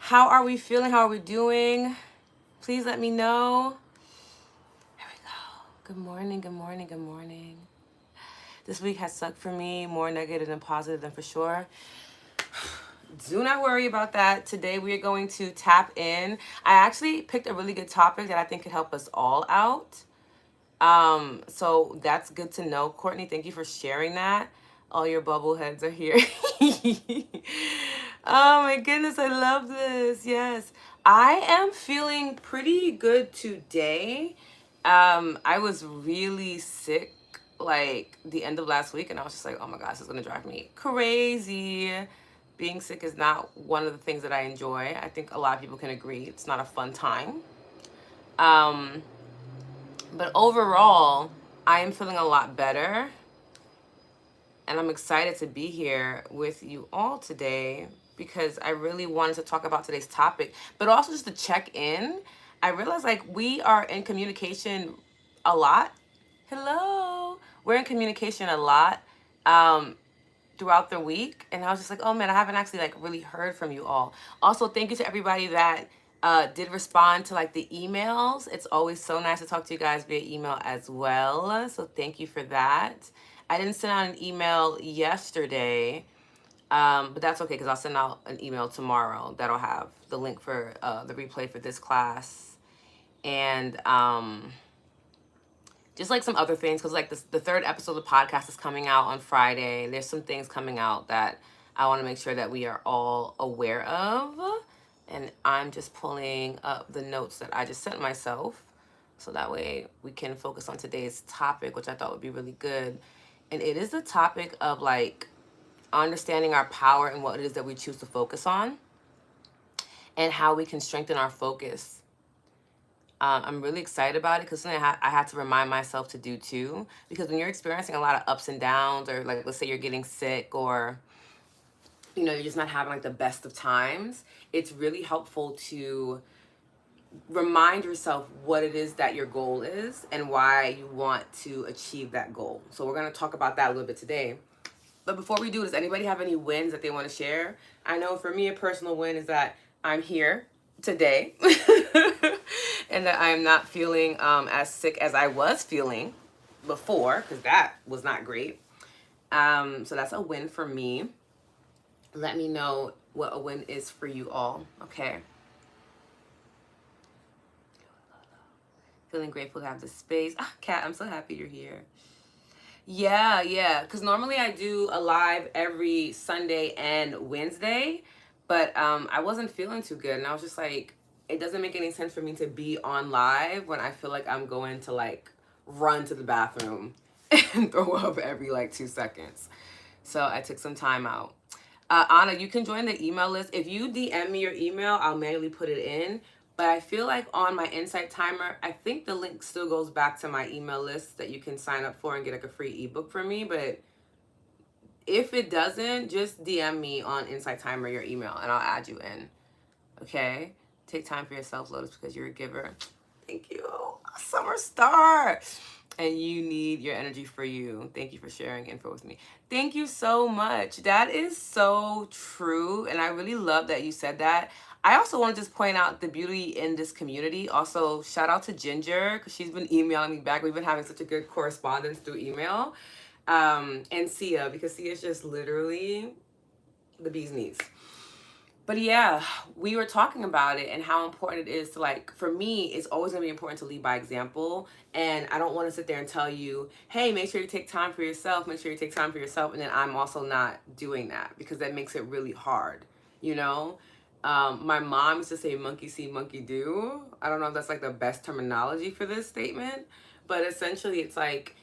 How are we feeling? How are we doing? Please let me know. Here we go. Good morning, good morning, good morning. This week has sucked for me, more negative than positive than for sure. Do not worry about that. Today we are going to tap in. I actually picked a really good topic that I think could help us all out. So that's good to know. Courtney, thank you for sharing that. All your bubble heads are here. Oh my goodness, I love this. Yes. I am feeling pretty good today. I was really sick like the end of last week, and I was just like, oh my gosh, this is gonna drive me crazy. Being sick is not one of the things that I enjoy. I think a lot of people can agree it's not a fun time. Um, but overall, I am feeling a lot better. And I'm excited to be here with you all today because I really wanted to talk about today's topic, but also just to check in. I realized like we are in communication a lot. Hello. We're in communication a lot throughout the week. And I was just like, oh man, I haven't actually like really heard from you all. Also, thank you to everybody that did respond to like the emails. It's always so nice to talk to you guys via email as well. So thank you for that. I didn't send out an email yesterday, but that's okay because I'll send out an email tomorrow that'll have the link for the replay for this class and just like some other things because like the third episode of the podcast is coming out on Friday. There's some things coming out that I want to make sure that we are all aware of. And I'm just pulling up the notes that I just sent myself so that way we can focus on today's topic, which I thought would be really good. And it is the topic of like understanding our power and what it is that we choose to focus on and how we can strengthen our focus. I'm really excited about it because something I had to remind myself to do too. Because when you're experiencing a lot of ups and downs, or like let's say you're getting sick, or you're just not having like the best of times, it's really helpful to remind yourself what it is that your goal is and why you want to achieve that goal. So we're going to talk about that a little bit today. But before we do, does anybody have any wins that they want to share? I know for me, a personal win is that I'm here today and that I'm not feeling as sick as I was feeling before, because that was not great. So that's a win for me. Let me know what a win is for you all. Okay. Feeling grateful to have the space. Ah, Kat, I'm so happy you're here. Yeah. Because normally I do a live every Sunday and Wednesday, but I wasn't feeling too good. And I was just like, it doesn't make any sense for me to be on live when I feel like I'm going to like run to the bathroom and throw up every like 2 seconds. So I took some time out. Anna, you can join the email list. If you DM me your email, I'll manually put it in. But I feel like on my Insight Timer, I think the link still goes back to my email list that you can sign up for and get like a free ebook from me. But if it doesn't, just DM me on Insight Timer your email and I'll add you in. Okay? Take time for yourself, Lotus, because you're a giver. Thank you. Summer star. And you need your energy for you. Thank you for sharing info with me. Thank you so much. That is so true. And I really love that you said that. I also want to just point out the beauty in this community. Also, shout out to Ginger, because she's been emailing me back. We've been having such a good correspondence through email. And Sia, because Sia is just literally the bee's knees. But yeah, we were talking about it and how important it is to like, for me, it's always gonna be important to lead by example. And I don't want to sit there and tell you, hey, make sure you take time for yourself, make sure you take time for yourself. And then I'm also not doing that because that makes it really hard, you know? My mom used to say monkey see, monkey do. I don't know if that's like the best terminology for this statement, but essentially it's like,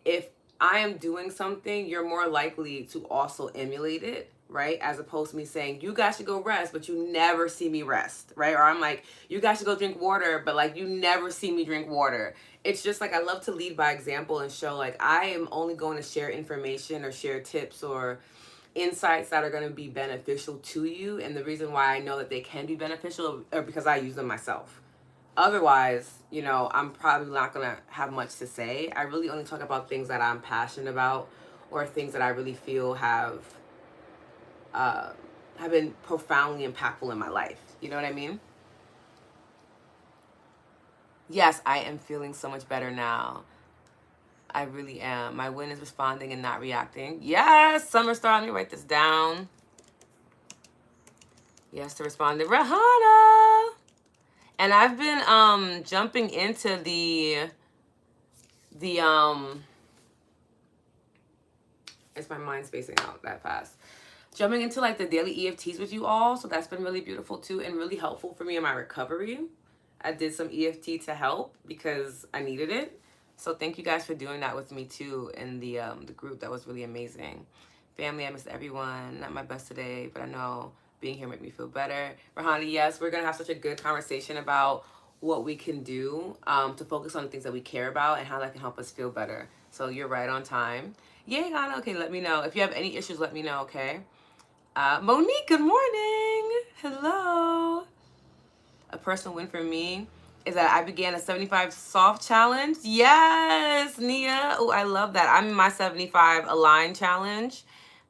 if I am doing something, you're more likely to also emulate it, right? As opposed to me saying, you guys should go rest, but you never see me rest, right? Or I'm like, you guys should go drink water, but like you never see me drink water. It's just like I love to lead by example and show like I am only going to share information or share tips or insights that are going to be beneficial to you. And the reason why I know that they can be beneficial are because I use them myself. Otherwise, I'm probably not going to have much to say. I really only talk about things that I'm passionate about or things that I really feel have have been profoundly impactful in my life. You know what I mean? Yes, I am feeling so much better now. I really am. My win is responding and not reacting. Yes, Summer Star. Let me write this down. Yes, to respond to Rahana. And I've been jumping into the it's my mind spacing out that fast. Jumping into like the daily EFTs with you all. So that's been really beautiful too and really helpful for me in my recovery. I did some EFT to help because I needed it. So thank you guys for doing that with me too in the group. That was really amazing. Family, I miss everyone. Not my best today, but I know being here made me feel better. Rahani, yes, we're gonna have such a good conversation about what we can do to focus on the things that we care about and how that can help us feel better. So you're right on time. Yay, Anna. Okay, let me know. If you have any issues, let me know, okay? Monique, good morning. Hello. A personal win for me is that I began a 75 soft challenge. Yes, Nia. Oh, I love that. I'm in my 75 align challenge.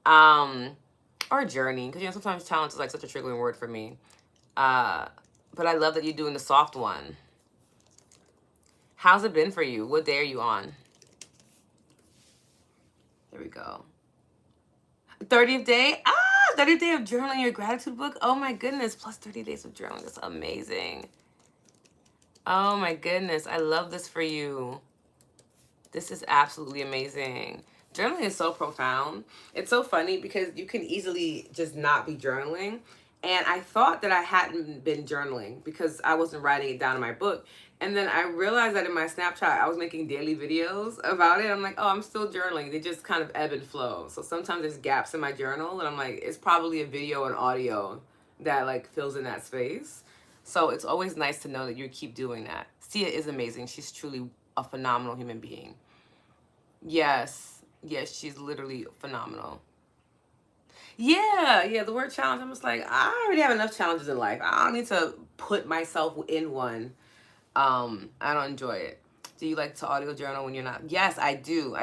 Or journey, because sometimes challenge is like such a triggering word for me. But I love that you're doing the soft one. How's it been for you? What day are you on? There we go. 30th day? 30th day of journaling your gratitude book? Oh my goodness, plus 30 days of journaling. That's amazing. Oh my goodness, I love this for you. This is absolutely amazing. Journaling is so profound. It's so funny because you can easily just not be journaling. And I thought that I hadn't been journaling because I wasn't writing it down in my book. And then I realized that in my Snapchat, I was making daily videos about it. I'm like, oh, I'm still journaling. They just kind of ebb and flow. So sometimes there's gaps in my journal. And I'm like, it's probably a video and audio that like fills in that space. So it's always nice to know that you keep doing that. Sia is amazing. She's truly a phenomenal human being. Yes. Yes, she's literally phenomenal. Yeah, the word challenge, I'm just like, I already have enough challenges in life. I don't need to put myself in one. I don't enjoy it. Do you like to audio journal when you're not? Yes, I do.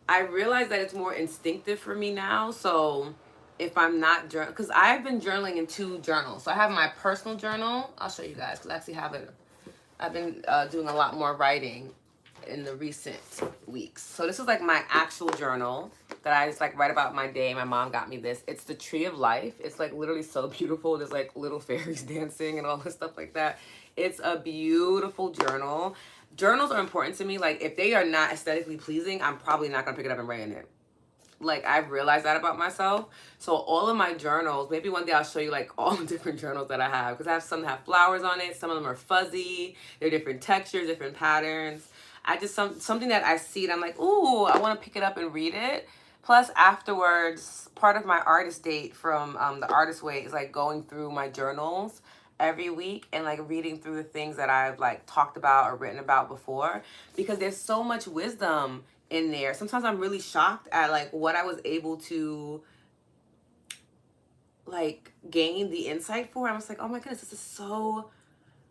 I realize that it's more instinctive for me now. So if I'm not journaling, because I've been journaling in 2 journals. So I have my personal journal. I'll show you guys because I actually have it. I've been doing a lot more writing in the recent weeks. So this is like my actual journal that I just like write about my day. My mom got me this. It's the Tree of Life. It's like literally so beautiful. There's like little fairies dancing and all this stuff like that. It's a beautiful journal. Journals are important to me. Like if they are not aesthetically pleasing, I'm probably not gonna pick it up and write in it. Like I've realized that about myself. So all of my journals, maybe one day I'll show you like all the different journals that I have, because I have some that have flowers on it, some of them are fuzzy, they're different textures, different patterns. I just something that I see and I'm like, ooh, I want to pick it up and read it. Plus afterwards, part of my artist date from the Artist Way is like going through my journals every week and like reading through the things that I've like talked about or written about before, because there's so much wisdom in there. Sometimes I'm really shocked at like what I was able to like gain the insight for. I'm just like, oh my goodness, this is so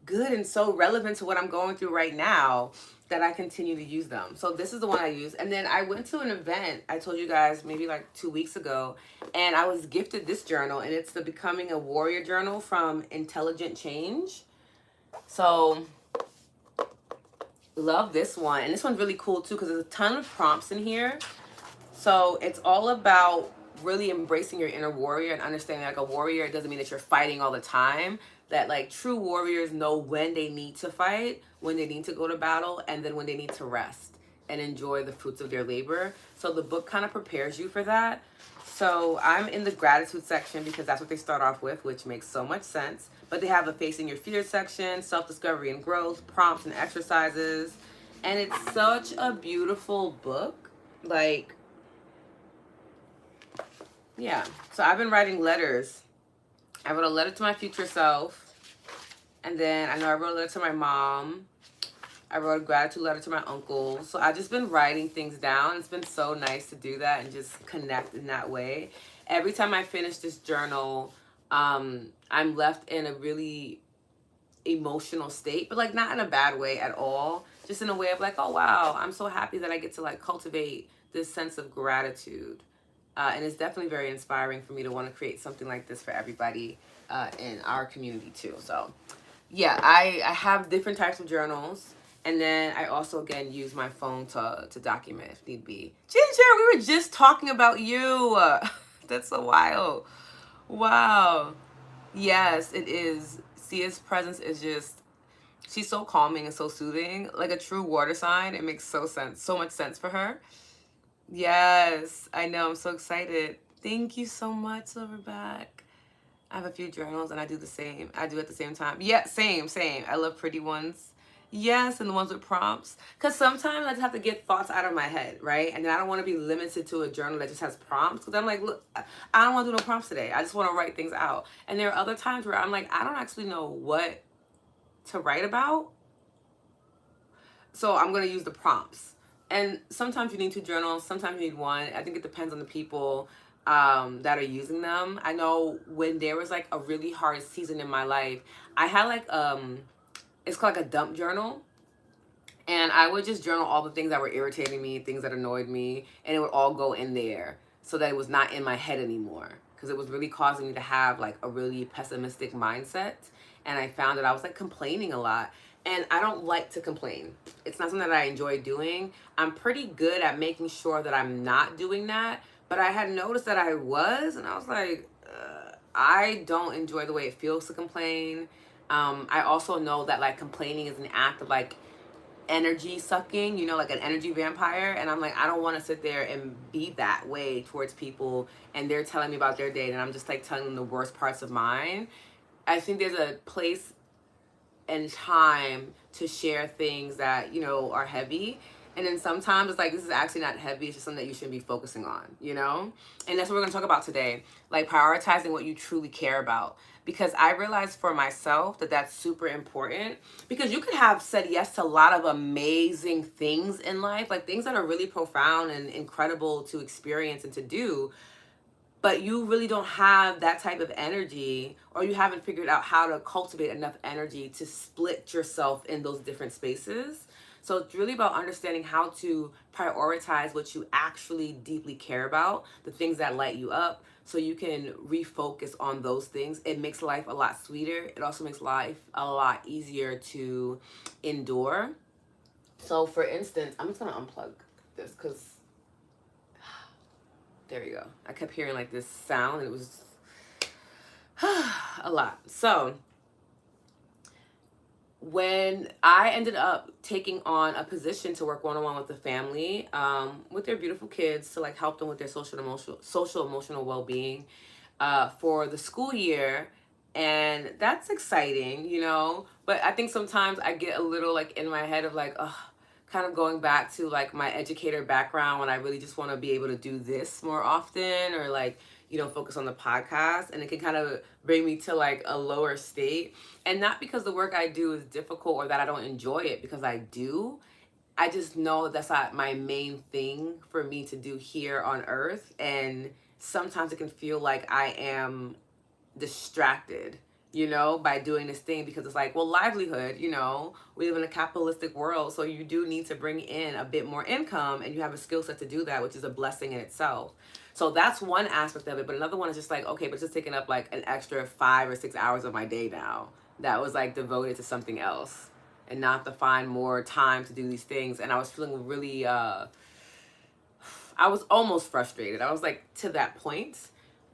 good and so relevant to what I'm going through right now that I continue to use them. So this is the one I use. And then I went to an event, I told you guys maybe like 2 weeks ago, and I was gifted this journal, and it's the Becoming a Warrior journal from Intelligent Change. So love this one. And this one's really cool too because there's a ton of prompts in here. So it's all about really embracing your inner warrior and understanding like a warrior, it doesn't mean that you're fighting all the time. That like true warriors know when they need to fight, when they need to go to battle, and then when they need to rest and enjoy the fruits of their labor. So the book kind of prepares you for that. So I'm in the gratitude section because that's what they start off with, which makes so much sense. But they have a facing your fears section, self-discovery and growth, prompts and exercises. And it's such a beautiful book. Like, yeah. So I've been writing letters. I wrote a letter to my future self. And then I know I wrote a letter to my mom. I wrote a gratitude letter to my uncle. So I've just been writing things down. It's been so nice to do that and just connect in that way. Every time I finish this journal, I'm left in a really emotional state, but like not in a bad way at all. Just in a way of like, oh wow, I'm so happy that I get to like cultivate this sense of gratitude And it's definitely very inspiring for me to want to create something like this for everybody in our community too. So yeah, I have different types of journals. And then I also again use my phone to document if need be. Ginger, we were just talking about you. That's so wild. Wow. Yes, it is. Sia's presence is just, she's so calming and so soothing. Like a true water sign. It makes so much sense for her. Yes, I know. I'm so excited. Thank you so much, Silverback. I have a few journals and I do the same. I do at the same time. Yeah, same. I love pretty ones. Yes, and the ones with prompts. Because sometimes I just have to get thoughts out of my head, right? And then I don't want to be limited to a journal that just has prompts. Because I'm like, look, I don't want to do no prompts today. I just want to write things out. And there are other times where I'm like, I don't actually know what to write about. So I'm going to use the prompts. And sometimes you need two journals, sometimes you need one. I think it depends on the people that are using them. I know when there was like a really hard season in my life, I had like it's called like a dump journal, and I would just journal all the things that were irritating me, things that annoyed me, and it would all go in there so that it was not in my head anymore, because it was really causing me to have like a really pessimistic mindset. And I found that I was like complaining a lot, and I don't like to complain. It's not something that I enjoy doing. I'm pretty good at making sure that I'm not doing that, but I had noticed that I was, and I was like, I don't enjoy the way it feels to complain. I also know that like complaining is an act of like energy sucking, you know, like an energy vampire. And I'm like, I don't want to sit there and be that way towards people and they're telling me about their day and I'm just like telling them the worst parts of mine. I think there's a place and time to share things that, you know, are heavy. And then sometimes it's like, this is actually not heavy. It's just something that you shouldn't be focusing on, you know? And that's what we're going to talk about today. Like prioritizing what you truly care about. Because I realized for myself that that's super important. Because you could have said yes to a lot of amazing things in life, like things that are really profound and incredible to experience and to do, but you really don't have that type of energy, or you haven't figured out how to cultivate enough energy to split yourself in those different spaces. So it's really about understanding how to prioritize what you actually deeply care about, the things that light you up, so you can refocus on those things. It makes life a lot sweeter. It also makes life a lot easier to endure. So for instance, I'm just gonna unplug this because there you go. I kept hearing like this sound and it was a lot. So when I ended up taking on a position to work one-on-one with the family, with their beautiful kids, to like help them with their social emotional well-being for the school year, and that's exciting, you know. But I think sometimes I get a little like in my head of like, kind of going back to like my educator background when I really just want to be able to do this more often, or like, you know, focus on the podcast, and it can kind of bring me to like a lower state. And not because the work I do is difficult or that I don't enjoy it, because I do. I just know that's not my main thing for me to do here on earth. And sometimes it can feel like I am distracted, you know, by doing this thing, because it's like, well, livelihood, you know, we live in a capitalistic world, so you do need to bring in a bit more income, and you have a skill set to do that, which is a blessing in itself. So that's one aspect of it. But another one is just like, okay, but just taking up like an extra 5 or 6 hours of my day now that was like devoted to something else, and not to find more time to do these things. And I was feeling really I was almost frustrated. I was like to that point.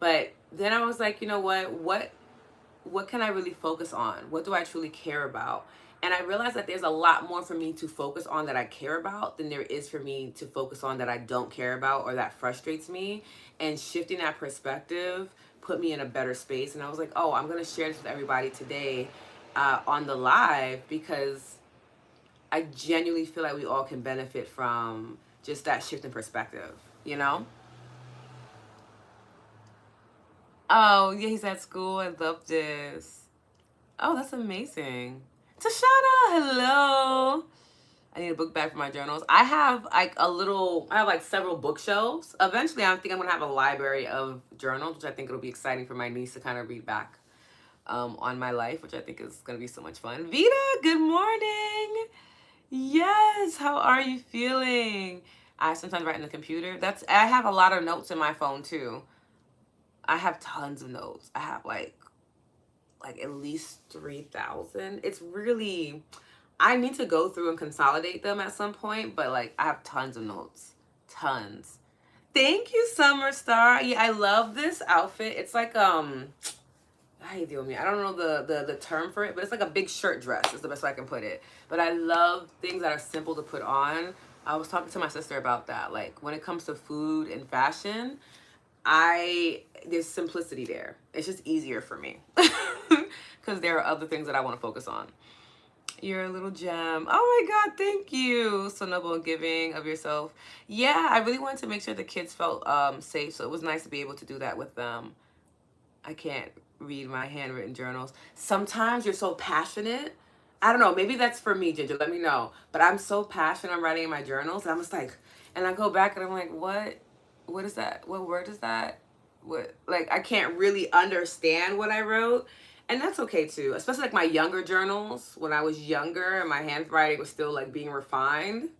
But then I was like, you know what can I really focus on? What do I truly care about? And I realized that there's a lot more for me to focus on that I care about than there is for me to focus on that I don't care about or that frustrates me. And shifting that perspective put me in a better space. And I was like, oh, I'm going to share this with everybody today on the live, because I genuinely feel like we all can benefit from just that shift in perspective, you know? Oh, yeah, he's at school. I love this. Oh, that's amazing. Tashana, hello. I need a book bag for my journals. I have I have like several bookshelves. Eventually, I think I'm going to have a library of journals, which I think it'll be exciting for my niece to kind of read back on my life, which I think is going to be so much fun. Vita, good morning. Yes, how are you feeling? I sometimes write in the computer. I have a lot of notes in my phone too. I have tons of notes. I have like at least 3,000. It's really, I need to go through and consolidate them at some point, but like I have tons of notes. Tons. Thank you, Summer Star. Yeah, I love this outfit. It's like how you doing me? I don't know the term for it, but it's like a big shirt dress is the best way I can put it. But I love things that are simple to put on. I was talking to my sister about that. Like when it comes to food and fashion, there's simplicity there. It's just easier for me because there are other things that I want to focus on. You're a little gem. Oh my God, thank you. So noble and giving of yourself. Yeah, I really wanted to make sure the kids felt safe, so it was nice to be able to do that with them. I can't read my handwritten journals. Sometimes you're so passionate. I don't know, maybe that's for me, Ginger. Let me know. But I'm so passionate on writing in my journals. And I'm just like, and I go back and I'm like, what? What is that? What word is that? What? Like, I can't really understand what I wrote. And that's okay too. Especially like my younger journals, when I was younger and my handwriting was still like being refined,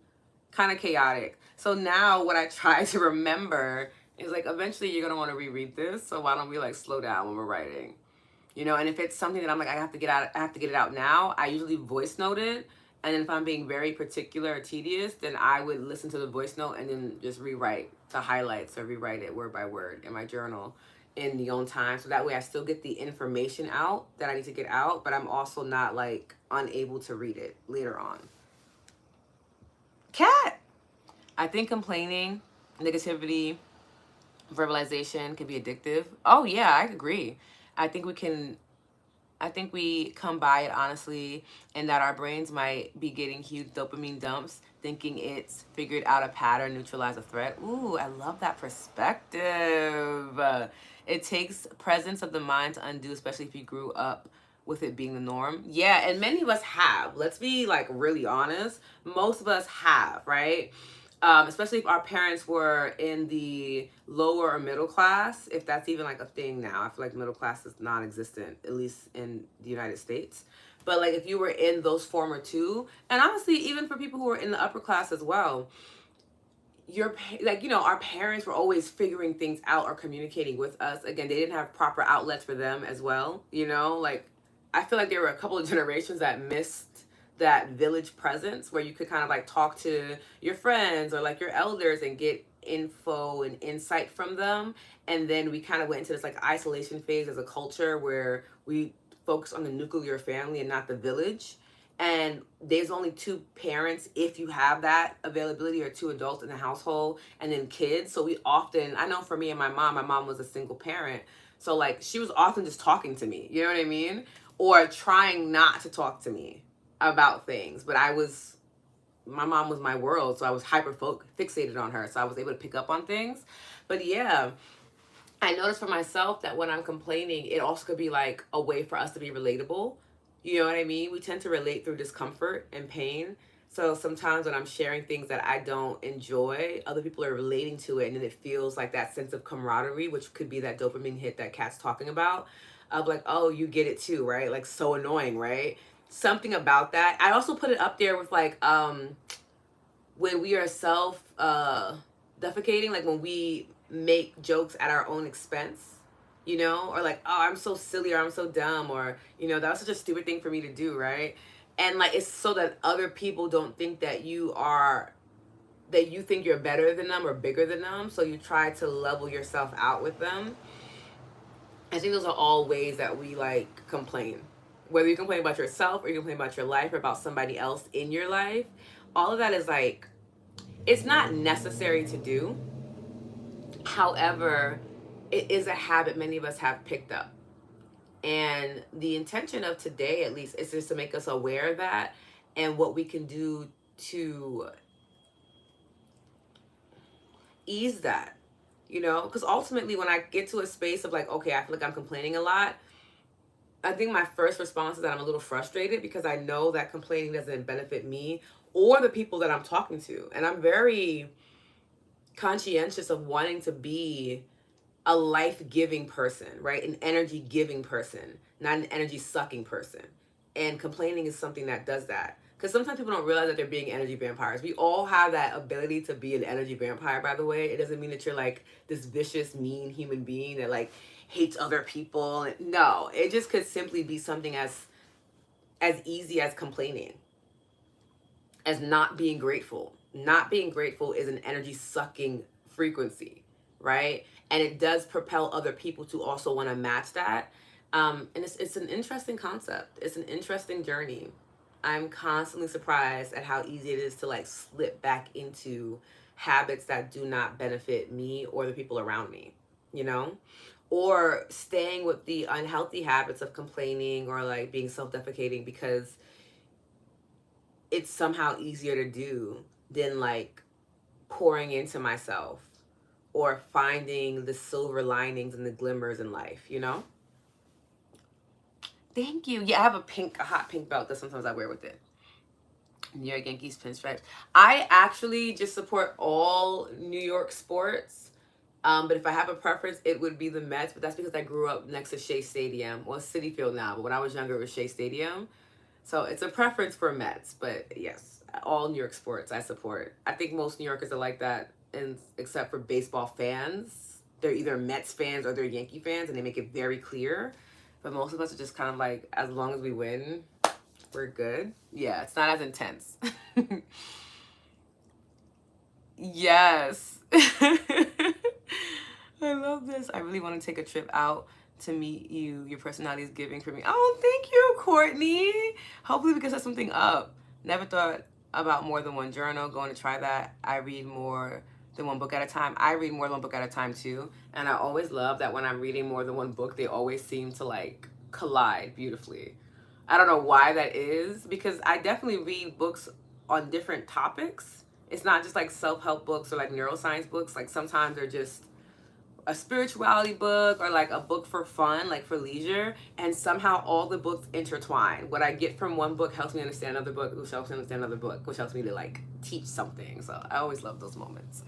kind of chaotic. So now what I try to remember is like eventually you're gonna want to reread this. So why don't we like slow down when we're writing? You know, and if it's something that I'm like, I have to get it out now, I usually voice note it. And then if I'm being very particular or tedious, then I would listen to the voice note and then just rewrite the highlights or rewrite it word by word in my journal in the own time. So that way I still get the information out that I need to get out, but I'm also not like unable to read it later on. Cat! I think complaining, negativity, verbalization can be addictive. Oh yeah, I agree. I think we can I think we come by it honestly, and that our brains might be getting huge dopamine dumps, thinking it's figured out a pattern, neutralize a threat. Ooh, I love that perspective. It takes presence of the mind to undo, especially if you grew up with it being the norm. Yeah, and many of us have. Let's be like really honest. Most of us have, right? Especially if our parents were in the lower or middle class, if that's even like a thing now. I feel like middle class is non-existent, at least in the United States. But like if you were in those former two, and honestly, even for people who were in the upper class as well, like, you know, our parents were always figuring things out or communicating with us. Again, they didn't have proper outlets for them as well, you know, like I feel like there were a couple of generations that missed that village presence where you could kind of like talk to your friends or like your elders and get info and insight from them. And then we kind of went into this like isolation phase as a culture where we focus on the nuclear family and not the village. And there's only two parents if you have that availability, or two adults in the household, and then kids. So we often, I know for me and my mom was a single parent, so like she was often just talking to me, you know what I mean, or trying not to talk to me about things. But my mom was my world, so I was hyper fixated on her, so I was able to pick up on things. But yeah, I noticed for myself that when I'm complaining, it also could be like a way for us to be relatable. You know what I mean? We tend to relate through discomfort and pain. So sometimes when I'm sharing things that I don't enjoy, other people are relating to it, and then it feels like that sense of camaraderie, which could be that dopamine hit that Kat's talking about, of like, oh, you get it too, right? Like so annoying, right? Something about that. I also put it up there with like when we are self defecating, like when we make jokes at our own expense, you know, or like, oh, I'm so silly, or I'm so dumb, or, you know, that was such a stupid thing for me to do, right? And like, it's so that other people don't think that you think you're better than them or bigger than them. So you try to level yourself out with them. I think those are all ways that we like complain. Whether you complain about yourself or you complain about your life or about somebody else in your life, all of that is like, it's not necessary to do. However, it is a habit many of us have picked up. And the intention of today, at least, is just to make us aware of that and what we can do to ease that, you know? Because ultimately, when I get to a space of like, okay, I feel like I'm complaining a lot, I think my first response is that I'm a little frustrated because I know that complaining doesn't benefit me or the people that I'm talking to. And I'm very conscientious of wanting to be a life-giving person, right? An energy-giving person, not an energy-sucking person. And complaining is something that does that. Because sometimes people don't realize that they're being energy vampires. We all have that ability to be an energy vampire, by the way. It doesn't mean that you're like this vicious, mean human being that like hates other people. No, it just could simply be something as easy as complaining, as not being grateful. Not being grateful is an energy sucking frequency, right? And it does propel other people to also want to match that. And it's an interesting concept. It's an interesting journey. I'm constantly surprised at how easy it is to like slip back into habits that do not benefit me or the people around me, you know? Or staying with the unhealthy habits of complaining or like being self-defecating because it's somehow easier to do than like pouring into myself or finding the silver linings and the glimmers in life, you know? Thank you. Yeah, I have a hot pink belt that sometimes I wear with it. New York Yankees pinstripes. I actually just support all New York sports. But if I have a preference, it would be the Mets. But that's because I grew up next to Shea Stadium. Well, it's Citi Field now, but when I was younger, it was Shea Stadium. So it's a preference for Mets. But yes, all New York sports I support. I think most New Yorkers are like that, and except for baseball fans. They're either Mets fans or they're Yankee fans, and they make it very clear. But most of us are just kind of like, as long as we win, we're good. Yeah, it's not as intense. Yes. I love this. I really want to take a trip out to meet you. Your personality is giving for me. Oh, thank you, Courtney. Hopefully we can set something up. Never thought about more than one journal. Going to try that. I read more than one book at a time. I read more than one book at a time too. And I always love that when I'm reading more than one book, they always seem to like collide beautifully. I don't know why that is, because I definitely read books on different topics. It's not just like self-help books or like neuroscience books. Like sometimes they're just a spirituality book or like a book for fun, like for leisure, and somehow all the books intertwine. What I get from one book helps me understand another book, which helps me understand another book, which helps me to like teach something. So I always love those moments.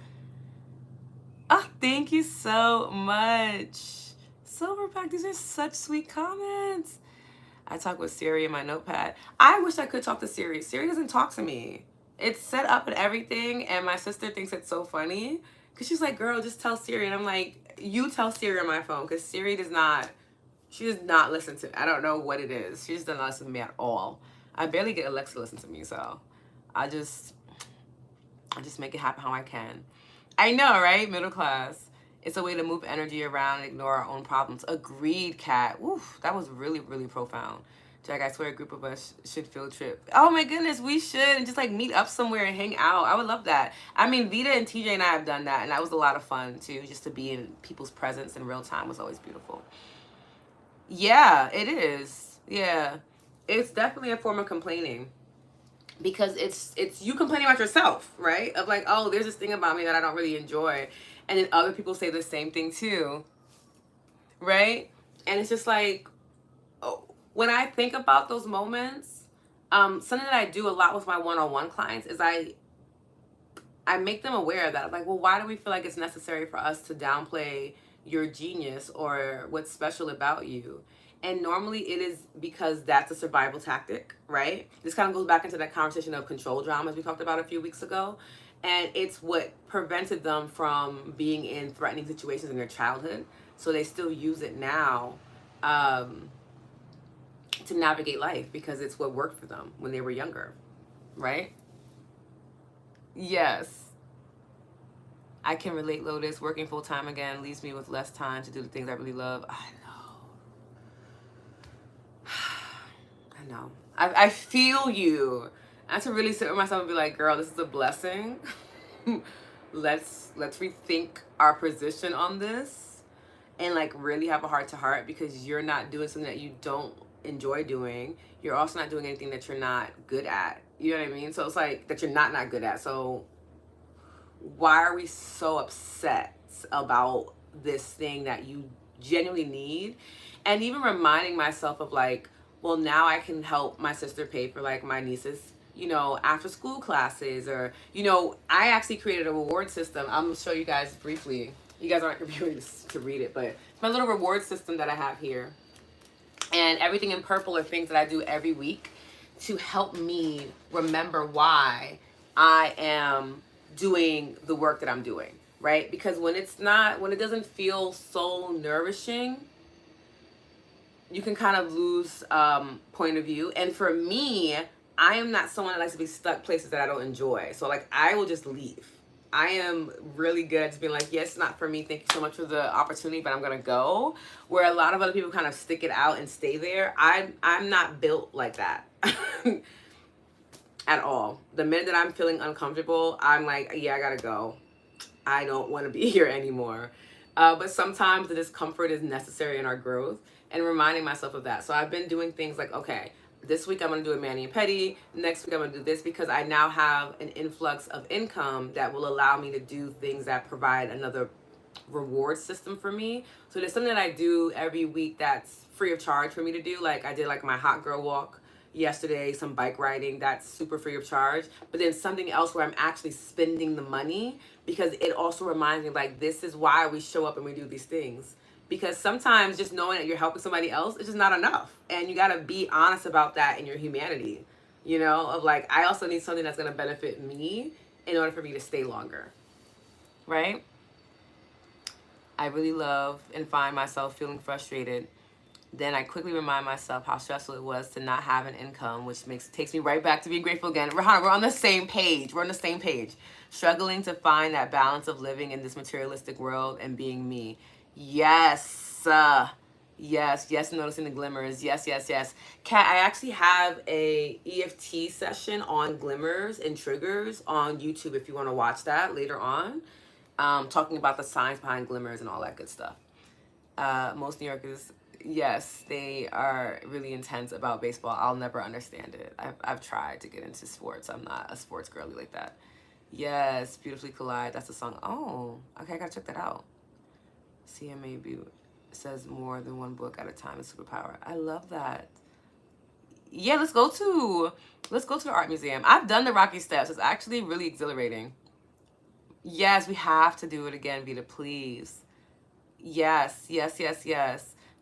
Oh, thank you so much. Silverback, these are such sweet comments. I talk with Siri in my notepad. I wish I could talk to Siri. Siri doesn't talk to me. It's set up and everything, and my sister thinks it's so funny because she's like, girl, just tell Siri. And I'm like, you tell Siri on my phone, because Siri does not listen to me. I don't know what it is. She just doesn't listen to me at all. I barely get Alexa to listen to me, so I just make it happen how I can. I know, right? Middle class. It's a way to move energy around and ignore our own problems. Agreed, Kat. Oof, that was really, really profound. Jack, I swear a group of us should field trip. Oh my goodness, we should. And just like meet up somewhere and hang out. I would love that. I mean, Vita and TJ and I have done that, and that was a lot of fun too. Just to be in people's presence in real time was always beautiful. Yeah, it is. Yeah. It's definitely a form of complaining. Because it's you complaining about yourself, right? Of like, oh, there's this thing about me that I don't really enjoy. And then other people say the same thing too, right? And it's just like, oh, when I think about those moments, something that I do a lot with my one-on-one clients is I make them aware of that. Like, well, why do we feel like it's necessary for us to downplay your genius or what's special about you? And normally it is because that's a survival tactic, right? This kind of goes back into that conversation of control dramas we talked about a few weeks ago. And it's what prevented them from being in threatening situations in their childhood. So they still use it now to navigate life because it's what worked for them when they were younger, right? Yes. I can relate, Lotus. Working full time again leaves me with less time to do the things I really love. I know. I feel you. I have to really sit with myself and be like, girl, this is a blessing. let's rethink our position on this and like really have a heart to heart, because you're not doing something that you don't enjoy doing. You're also not doing anything that you're not good at. You know what I mean? So it's like that you're not good at. So why are we so upset about this thing that you genuinely need? And even reminding myself of like, well, now I can help my sister pay for like my niece's, after school classes, or, I actually created a reward system. I'm gonna show you guys briefly. You guys aren't gonna be able to read it, but it's my little reward system that I have here. And everything in purple are things that I do every week to help me remember why I am doing the work that I'm doing, right? Because when it doesn't feel so nourishing, you can kind of lose point of view. And for me, I am not someone that likes to be stuck places that I don't enjoy. So like I will just leave. I am really good at just being like, yes, not for me. Thank you so much for the opportunity, but I'm gonna go. Where a lot of other people kind of stick it out and stay there. I'm not built like that. At all. The minute that I'm feeling uncomfortable, I'm like, yeah, I gotta go. I don't want to be here anymore. But sometimes the discomfort is necessary in our growth, and reminding myself of that. So I've been doing things like, okay, this week I'm going to do a mani and pedi. Next week I'm going to do this because I now have an influx of income that will allow me to do things that provide another reward system for me. So there's something that I do every week that's free of charge for me to do. Like I did like my hot girl walk yesterday, some bike riding, that's super free of charge. But then something else where I'm actually spending the money, because it also reminds me like this is why we show up and we do these things. Because sometimes just knowing that you're helping somebody else is just not enough. And you gotta be honest about that in your humanity. You know, of like I also need something that's gonna benefit me in order for me to stay longer. Right? I really love and find myself feeling frustrated. Then I quickly remind myself how stressful it was to not have an income, which takes me right back to being grateful again. Rahana, we're on the same page. We're on the same page. Struggling to find that balance of living in this materialistic world and being me. Yes. Yes, noticing the glimmers. Yes. Kat, I actually have a EFT session on glimmers and triggers on YouTube if you want to watch that later on. Talking about the science behind glimmers and all that good stuff. Most New Yorkers, yes, they are really intense about baseball. I'll never understand it. I've tried to get into sports. I'm not a sports girly like that. Yes, Beautifully Collide. That's the song. Oh, okay, I gotta check that out. CMAB says more than one book at a time is superpower. I love that. Yeah, let's go to the art museum. I've done the Rocky Steps. It's actually really exhilarating. Yes, we have to do it again, Vita, please. Yes.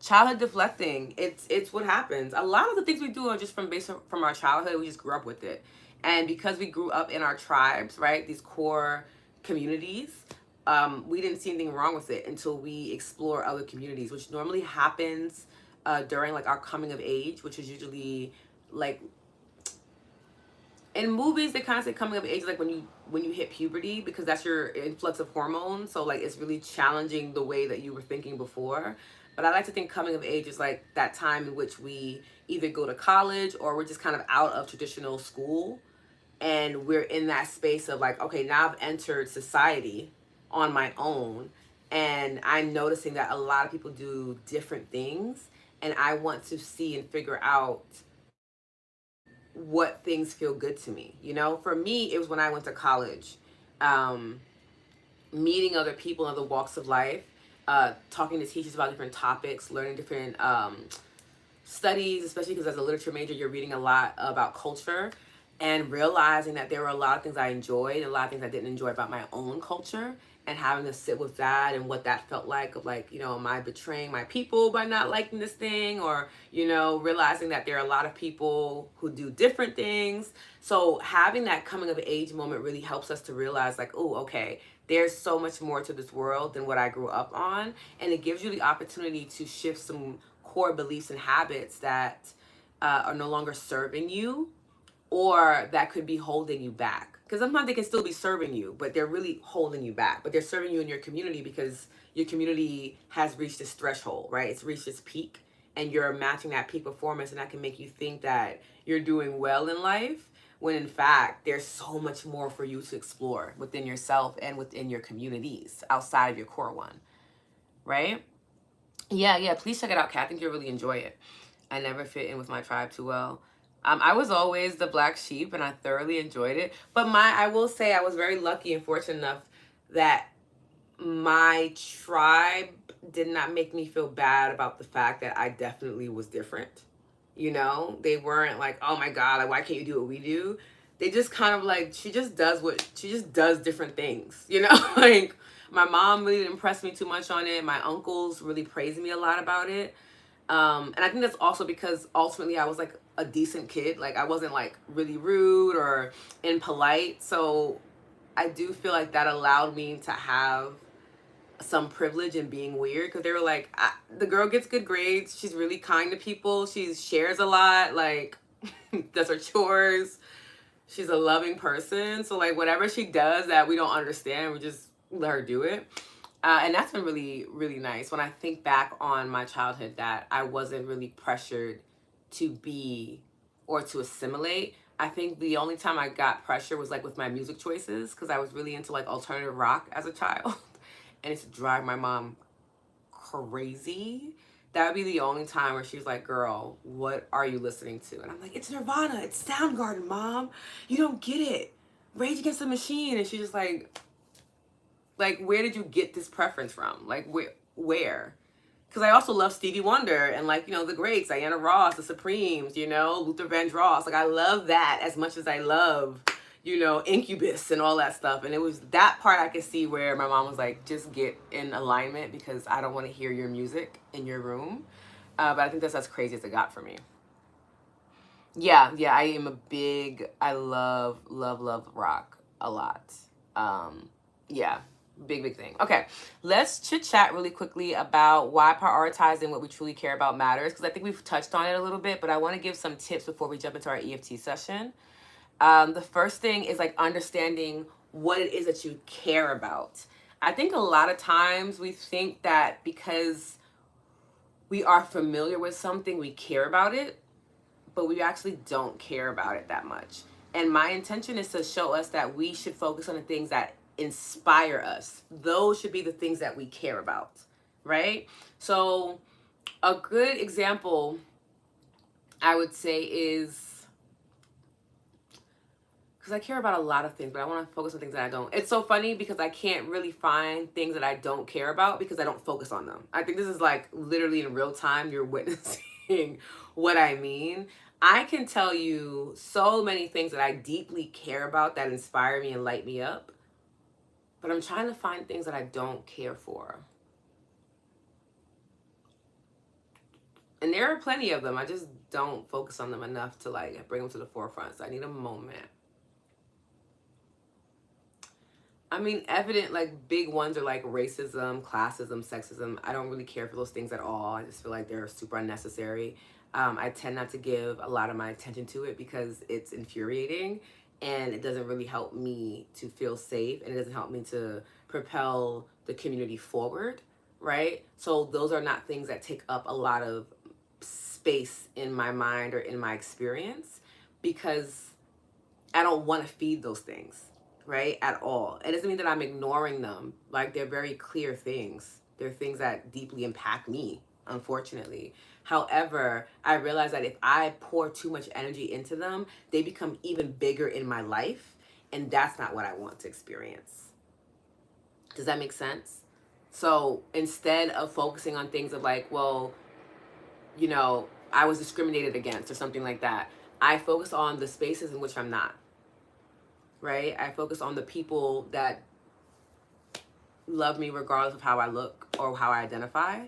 Childhood deflecting. It's what happens. A lot of the things we do are just from our childhood. We just grew up with it. And because we grew up in our tribes, right? These core communities, we didn't see anything wrong with it until we explore other communities, which normally happens during like our coming of age, which is usually like in movies they kind of say coming of age like when you hit puberty, because that's your influx of hormones, so like it's really challenging the way that you were thinking before. But I like to think coming of age is like that time in which we either go to college or we're just kind of out of traditional school, and we're in that space of like, okay, now I've entered society on my own, and I'm noticing that a lot of people do different things, and I want to see and figure out what things feel good to me. You know, for me, it was when I went to college, meeting other people in other walks of life, talking to teachers about different topics, learning different studies, especially because as a literature major, you're reading a lot about culture, and realizing that there were a lot of things I enjoyed and a lot of things I didn't enjoy about my own culture, and having to sit with that and what that felt like of like, you know, am I betraying my people by not liking this thing? Or, you know, realizing that there are a lot of people who do different things. So having that coming of age moment really helps us to realize like, oh, okay, there's so much more to this world than what I grew up on. And it gives you the opportunity to shift some core beliefs and habits that are no longer serving you, or that could be holding you back. Because sometimes they can still be serving you, but they're really holding you back. But they're serving you in your community because your community has reached this threshold, right? It's reached its peak, and you're matching that peak performance, and that can make you think that you're doing well in life, when in fact, there's so much more for you to explore within yourself and within your communities outside of your core one, right? Yeah, please check it out, Kat. I think you'll really enjoy it. I never fit in with my tribe too well. I was always the black sheep, and I thoroughly enjoyed it. But I will say I was very lucky and fortunate enough that my tribe did not make me feel bad about the fact that I definitely was different. You know, they weren't like, oh my God, like, why can't you do what we do? They just kind of like, she just does different things, you know? Like, my mom really didn't impress me too much on it. My uncles really praised me a lot about it. And I think that's also because ultimately I was like a decent kid. Like I wasn't like really rude or impolite. So I do feel like that allowed me to have some privilege in being weird, because they were like, the girl gets good grades, she's really kind to people, she shares a lot, like does her chores, she's a loving person, so like whatever she does that we don't understand, we just let her do it. And that's been really, really nice when I think back on my childhood, that I wasn't really pressured to be or to assimilate. I think the only time I got pressure was like with my music choices, because I was really into like alternative rock as a child. And it's to drive my mom crazy. That would be the only time where she's like, girl, what are you listening to? And I'm like, it's Nirvana, it's Soundgarden, Mom. You don't get it. Rage Against the Machine. And she's just like, where did you get this preference from? Like, where? Because I also love Stevie Wonder and, like, you know, the greats, Diana Ross, the Supremes, you know, Luther Vandross. Like, I love that as much as I love, you know, Incubus and all that stuff. And it was that part I could see where my mom was like, just get in alignment, because I don't want to hear your music in your room. But I think that's as crazy as it got for me. Yeah, I am I love, love, love rock a lot. Yeah, big thing. Okay, let's chit chat really quickly about why prioritizing what we truly care about matters, because I think we've touched on it a little bit, but I want to give some tips before we jump into our EFT session. The first thing is like understanding what it is that you care about. I think a lot of times we think that because we are familiar with something, we care about it, but we actually don't care about it that much. And my intention is to show us that we should focus on the things that inspire us. Those should be the things that we care about, right? So a good example I would say is, because I care about a lot of things, but I want to focus on things that I don't. It's so funny because I can't really find things that I don't care about because I don't focus on them. I think this is like literally in real time you're witnessing what I mean. I can tell you so many things that I deeply care about that inspire me and light me up, but I'm trying to find things that I don't care for. And there are plenty of them. I just don't focus on them enough to like bring them to the forefront. So I need a moment. I mean, evident, like, big ones are like racism, classism, sexism. I don't really care for those things at all. I just feel like they're super unnecessary. I tend not to give a lot of my attention to it because it's infuriating and it doesn't really help me to feel safe, and it doesn't help me to propel the community forward, right? So those are not things that take up a lot of space in my mind or in my experience, because I don't want to feed those things, right? At all. It doesn't mean that I'm ignoring them. Like, they're very clear things. They're things that deeply impact me, unfortunately. However, I realize that if I pour too much energy into them, they become even bigger in my life. And that's not what I want to experience. Does that make sense? So instead of focusing on things of like, well, you know, I was discriminated against or something like that, I focus on the spaces in which I'm not. Right? I focus on the people that love me regardless of how I look or how I identify.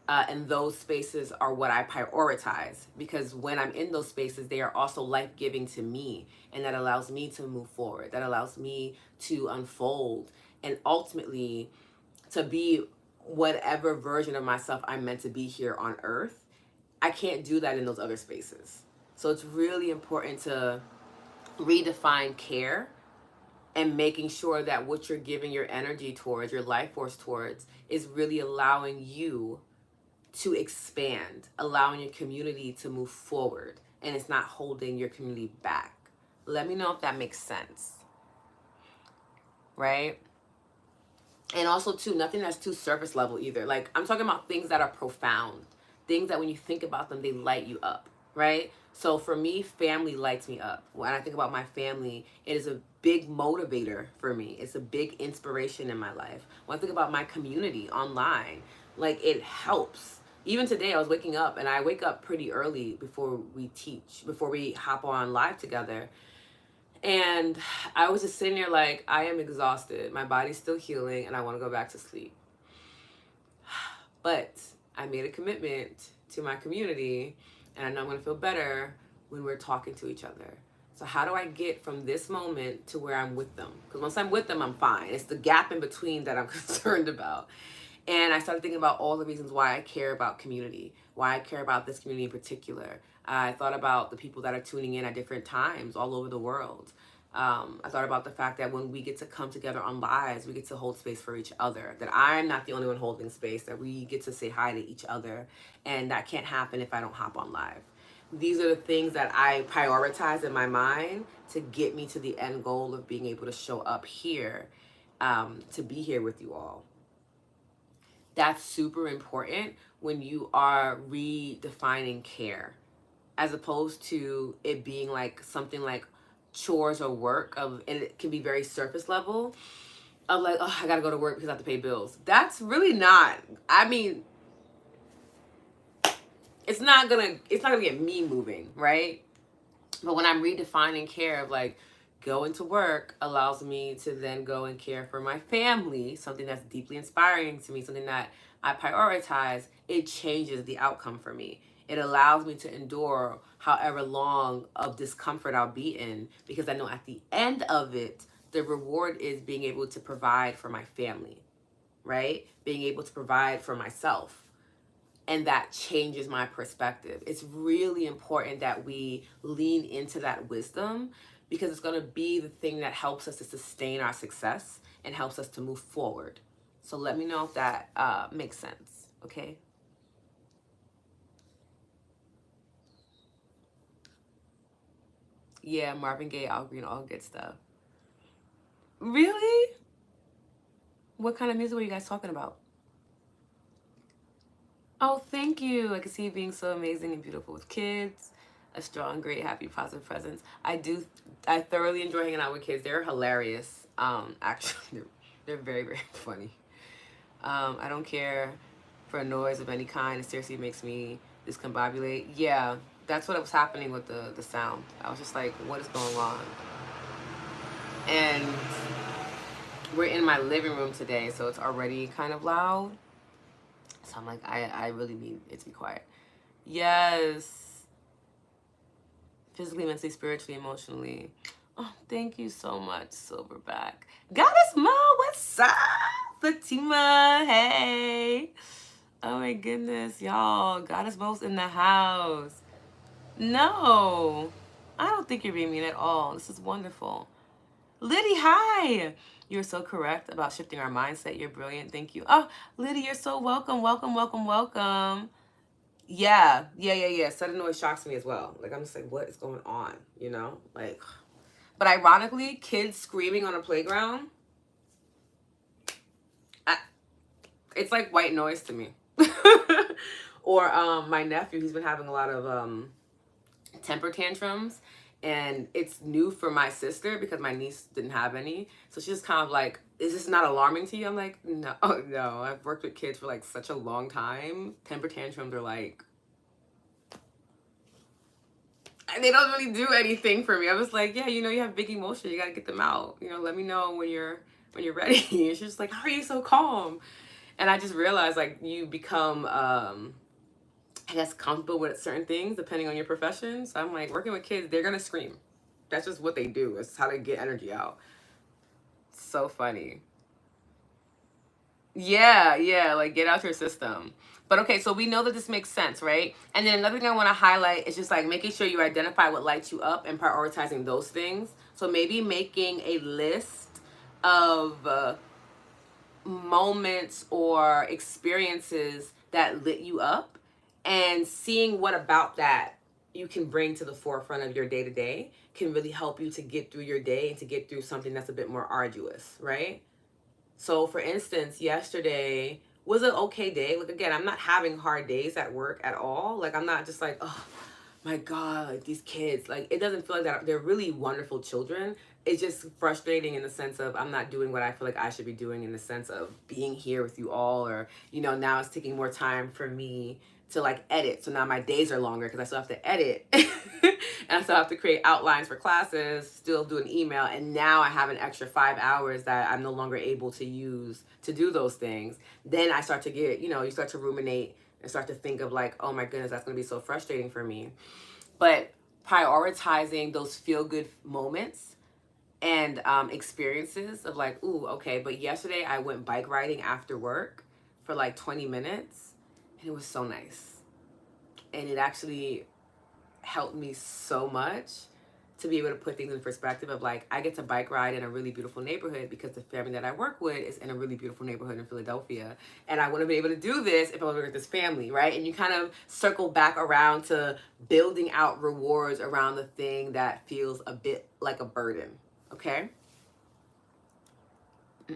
And those spaces are what I prioritize, because when I'm in those spaces, they are also life-giving to me. And that allows me to move forward. That allows me to unfold and ultimately to be whatever version of myself I'm meant to be here on earth. I can't do that in those other spaces. So it's really important to redefine care and making sure that what you're giving your energy towards, your life force towards, is really allowing you to expand, allowing your community to move forward, and it's not holding your community back. Let me know if that makes sense, right? And also, too, nothing that's too surface level either. Like, I'm talking about things that are profound, things that when you think about them, they light you up, right? So for me, family lights me up. When I think about my family, it is a big motivator for me. It's a big inspiration in my life. When I think about my community online, like, it helps. Even today, I was waking up, and I wake up pretty early before we hop on live together. And I was just sitting there like, I am exhausted. My body's still healing, and I want to go back to sleep. But I made a commitment to my community, and I know I'm going to feel better when we're talking to each other. So how do I get from this moment to where I'm with them? Because once I'm with them, I'm fine. It's the gap in between that I'm concerned about. And I started thinking about all the reasons why I care about community, why I care about this community in particular. I thought about the people that are tuning in at different times all over the world. I thought about the fact that when we get to come together on lives, we get to hold space for each other. That I'm not the only one holding space, that we get to say hi to each other. And that can't happen if I don't hop on live. These are the things that I prioritize in my mind to get me to the end goal of being able to show up here, to be here with you all. That's super important when you are redefining care, as opposed to it being like something like chores or work of, and it can be very surface level of like, oh, I gotta go to work because I have to pay bills. That's really not, I mean, it's not gonna get me moving, right? But when I'm redefining care of like, going to work allows me to then go and care for my family, something that's deeply inspiring to me, something that I prioritize, it changes the outcome for me. It allows me to endure however long of discomfort I'll be in, because I know at the end of it, the reward is being able to provide for my family, right? Being able to provide for myself. And that changes my perspective. It's really important that we lean into that wisdom, because it's going to be the thing that helps us to sustain our success and helps us to move forward. So let me know if that makes sense, okay? Yeah, Marvin Gaye, Al Green, all good stuff. Really? What kind of music were you guys talking about? Oh, thank you. I can see you being so amazing and beautiful with kids. A strong, great, happy, positive presence. I thoroughly enjoy hanging out with kids. They're hilarious. Actually, they're very, very funny. I don't care for a noise of any kind. It seriously makes me discombobulate. Yeah, that's what was happening with the sound. I was just like, what is going on? And we're in my living room today, so it's already kind of loud. So I'm like, I really need it to be quiet. Yes. Physically, mentally, spiritually, emotionally. Oh, thank you so much, Silverback. Goddess Mo, what's up? Fatima, hey. Oh my goodness, y'all. Goddess Mo's in the house. No, I don't think you're being mean at all. This is wonderful. Liddy, hi. You're so correct about shifting our mindset. You're brilliant. Thank you. Oh, Liddy, you're so welcome. Welcome, welcome, welcome. Yeah. Sudden noise shocks me as well. Like, I'm just like, what is going on? You know? Like, but ironically, kids screaming on a playground, it's like white noise to me. Or my nephew, he's been having a lot of temper tantrums, and it's new for my sister because my niece didn't have any. So she's just kind of like, is this not alarming to you? I'm like, no, no. I've worked with kids for like such a long time. Temper tantrums are like, they don't really do anything for me. I was like, yeah, you know, you have big emotion. You got to get them out. You know, let me know when you're ready. And she's just like, how are you so calm? And I just realized, like, you become, I guess, comfortable with certain things depending on your profession. So I'm like, working with kids, they're going to scream. That's just what they do. It's how they get energy out. So funny. Yeah, like get out your system. But okay, so we know that this makes sense, right? And then another thing I want to highlight is just like making sure you identify what lights you up and prioritizing those things. So maybe making a list of moments or experiences that lit you up, and seeing what about that you can bring to the forefront of your day to day can really help you to get through your day and to get through something that's a bit more arduous, right? So, for instance, yesterday was an okay day. Like, again, I'm not having hard days at work at all. Like, I'm not just like, oh my God, like these kids. Like, it doesn't feel like that. They're really wonderful children. It's just frustrating in the sense of I'm not doing what I feel like I should be doing, in the sense of being here with you all, or, you know, now it's taking more time for me to like edit. So now my days are longer because I still have to edit. And I still have to create outlines for classes, still do an email. And now I have an extra 5 hours that I'm no longer able to use to do those things. Then I start to get, you know, you start to ruminate and start to think of like, oh my goodness, that's going to be so frustrating for me. But prioritizing those feel-good moments and experiences of like, ooh, okay, but yesterday I went bike riding after work for like 20 minutes and it was so nice. And it actually helped me so much to be able to put things in perspective of like, I get to bike ride in a really beautiful neighborhood because the family that I work with is in a really beautiful neighborhood in Philadelphia. And I want to be able to do this if I was with this family, right? And you kind of circle back around to building out rewards around the thing that feels a bit like a burden, okay?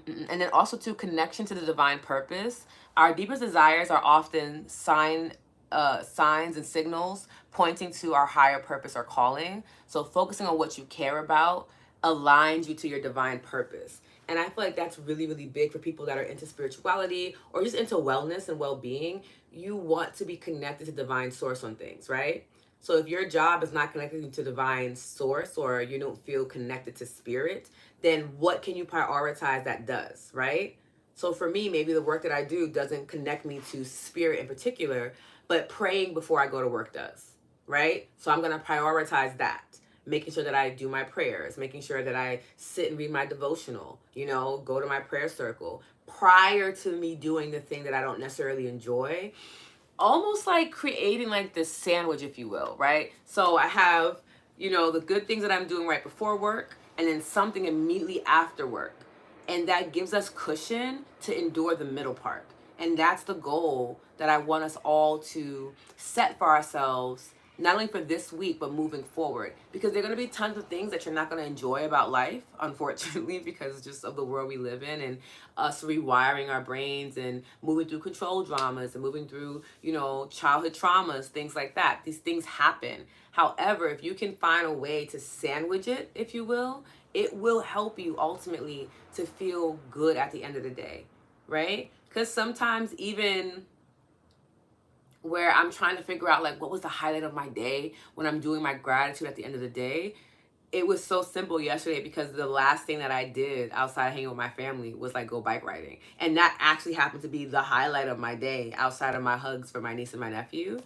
And then also to connection to the divine purpose. Our deepest desires are often signs and signals pointing to our higher purpose or calling. So focusing on what you care about aligns you to your divine purpose. And I feel like that's really, really big for people that are into spirituality or just into wellness and well-being. You want to be connected to divine source on things, right? So if your job is not connected to divine source or you don't feel connected to spirit, then what can you prioritize that does, right? So for me, maybe the work that I do doesn't connect me to spirit in particular, but praying before I go to work does, right? So I'm going to prioritize that, making sure that I do my prayers, making sure that I sit and read my devotional, go to my prayer circle prior to me doing the thing that I don't necessarily enjoy. Almost like creating like this sandwich, if you will, right? So I have, the good things that I'm doing right before work and then something immediately after work. And that gives us cushion to endure the middle part. And that's the goal that I want us all to set for ourselves, not only for this week, but moving forward. Because there are going to be tons of things that you're not going to enjoy about life, unfortunately, because just of the world we live in and us rewiring our brains and moving through control dramas and moving through, childhood traumas, things like that. These things happen. However, if you can find a way to sandwich it, if you will, it will help you ultimately to feel good at the end of the day, right? Because sometimes even where I'm trying to figure out like what was the highlight of my day when I'm doing my gratitude at the end of the day, it was so simple yesterday because the last thing that I did outside of hanging with my family was like go bike riding. And that actually happened to be the highlight of my day outside of my hugs for my niece and my nephew.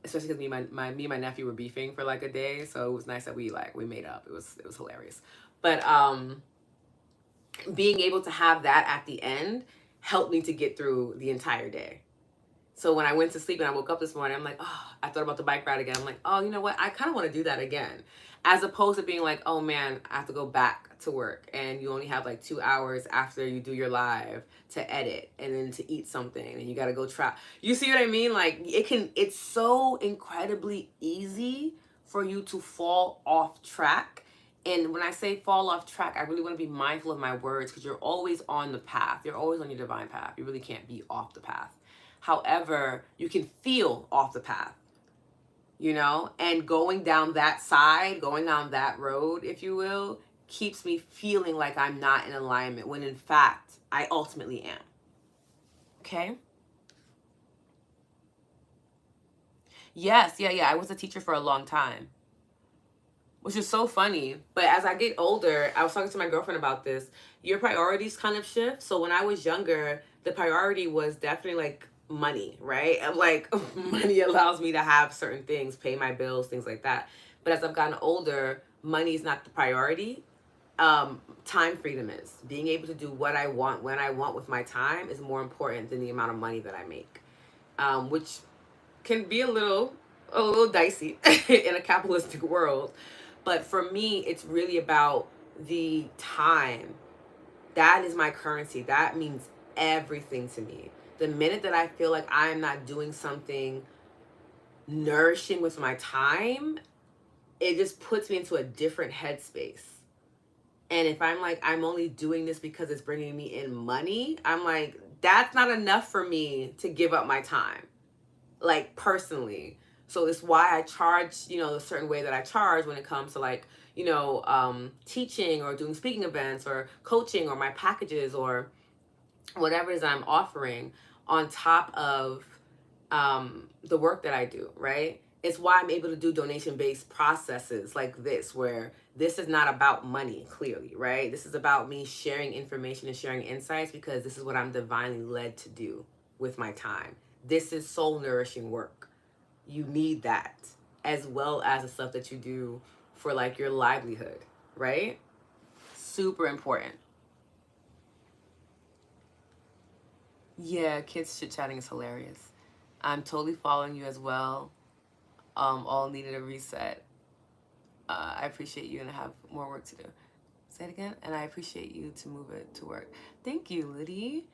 Especially because me and my nephew were beefing for like a day. So it was nice that we made up. It was hilarious. But being able to have that at the end helped me to get through the entire day. So when I went to sleep and I woke up this morning, I'm like, oh, I thought about the bike ride again. I'm like, oh, you know what? I kind of want to do that again. As opposed to being like, oh man, I have to go back to work and you only have like 2 hours after you do your live to edit and then to eat something and you got to go try. You see what I mean? Like it's so incredibly easy for you to fall off track. And when I say fall off track, I really want to be mindful of my words because you're always on the path. You're always on your divine path. You really can't be off the path. However, you can feel off the path, and going down that road, if you will, keeps me feeling like I'm not in alignment when in fact I ultimately am. Okay? Yes, yeah. I was a teacher for a long time, which is so funny. But as I get older, I was talking to my girlfriend about this. Your priorities kind of shift. So when I was younger, the priority was definitely like money, right? Like money allows me to have certain things, pay my bills, things like that. But as I've gotten older, money is not the priority. Time freedom is. Being able to do what I want when I want with my time is more important than the amount of money that I make, which can be a little dicey in a capitalistic world. But for me, it's really about the time. That is my currency. That means everything to me. The minute that I feel like I am not doing something nourishing with my time, it just puts me into a different headspace. And if I'm like, I'm only doing this because it's bringing me in money, I'm like, that's not enough for me to give up my time, like personally. So it's why I charge, a certain way that I charge when it comes to like, teaching or doing speaking events or coaching or my packages or whatever it is I'm offering on top of the work that I do, right? It's why I'm able to do donation-based processes like this, where this is not about money, clearly, right? This is about me sharing information and sharing insights because this is what I'm divinely led to do with my time. This is soul nourishing work. You need that. as well as the stuff that you do for like your livelihood, right? Super important. Yeah, kids chit chatting is hilarious. I'm totally following you as well. All needed a reset. I appreciate you and I have more work to do. Say it again. And I appreciate you to move it to work. Thank you, Liddy.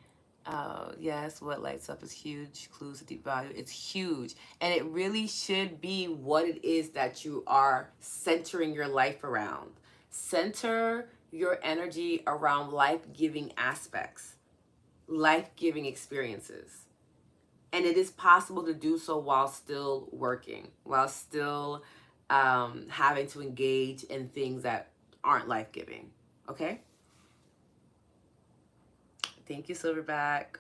Yes, what lights up is huge. Clues to deep value. It's huge. And it really should be what it is that you are centering your life around. Center your energy around life-giving aspects, life-giving experiences. And it is possible to do so while still working, while still having to engage in things that aren't life-giving. Okay? Thank you, Silverback.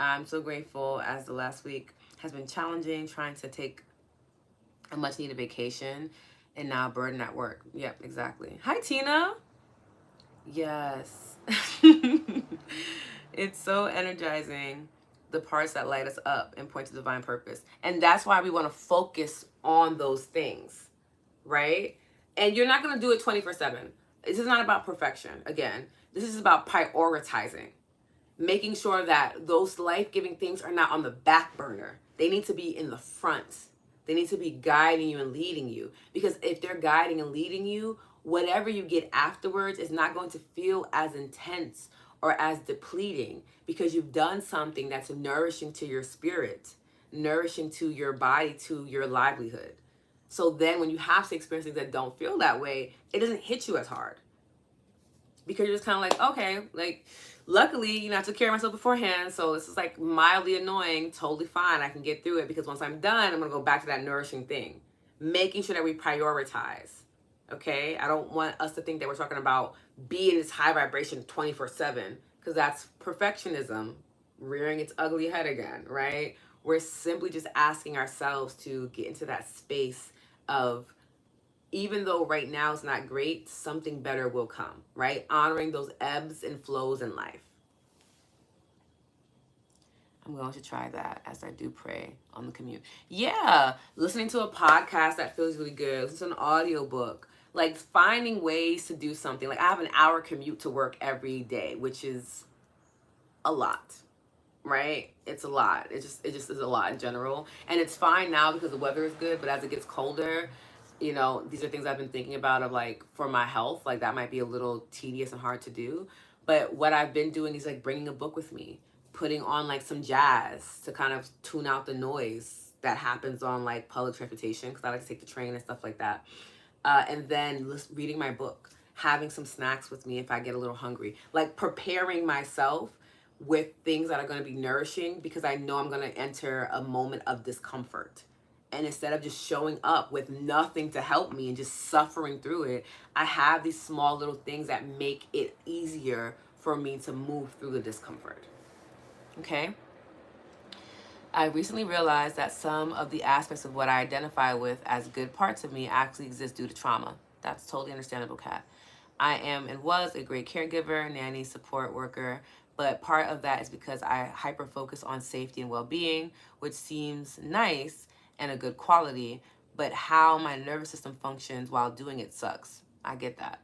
I'm so grateful as the last week has been challenging, trying to take a much needed vacation and now a burden at work. Yep, exactly. Hi, Tina. Yes. It's so energizing, the parts that light us up and point to divine purpose. And that's why we want to focus on those things, right? And you're not going to do it 24/7. This is not about perfection. Again, this is about prioritizing, making sure that those life-giving things are not on the back burner. They need to be in the front. They need to be guiding you and leading you. Because if they're guiding and leading you, whatever you get afterwards is not going to feel as intense or as depleting, because you've done something that's nourishing to your spirit, nourishing to your body, to your livelihood. So then when you have to experience things that don't feel that way, it doesn't hit you as hard, because you're just kind of like, okay, like, luckily, I took care of myself beforehand, so this is like mildly annoying, totally fine. I can get through it, because once I'm done, I'm gonna go back to that nourishing thing. Making sure that we prioritize, okay? I don't want us to think that we're talking about being this high vibration 24/7, because that's perfectionism rearing its ugly head again, right? We're simply just asking ourselves to get into that space of, even though right now it's not great, something better will come, right? Honoring those ebbs and flows in life. I'm going to try that as I do pray on the commute. Yeah, listening to a podcast that feels really good, listen to an audiobook, like finding ways to do something. Like I have an hour commute to work every day, which is a lot, right? It's a lot. It just is a lot in general. And it's fine now because the weather is good, but as it gets colder, these are things I've been thinking about, of like, for my health, like that might be a little tedious and hard to do. But what I've been doing is like bringing a book with me, putting on like some jazz to kind of tune out the noise that happens on like public transportation, because I like to take the train and stuff like that. And then reading my book, having some snacks with me if I get a little hungry, like preparing myself with things that are going to be nourishing, because I know I'm going to enter a moment of discomfort. And instead of just showing up with nothing to help me and just suffering through it, I have these small little things that make it easier for me to move through the discomfort. Okay? I recently realized that some of the aspects of what I identify with as good parts of me actually exist due to trauma. That's totally understandable, Kat. I am and was a great caregiver, nanny, support worker, but part of that is because I hyper focus on safety and well being, which seems nice and a good quality, but how my nervous system functions while doing it sucks. I get that.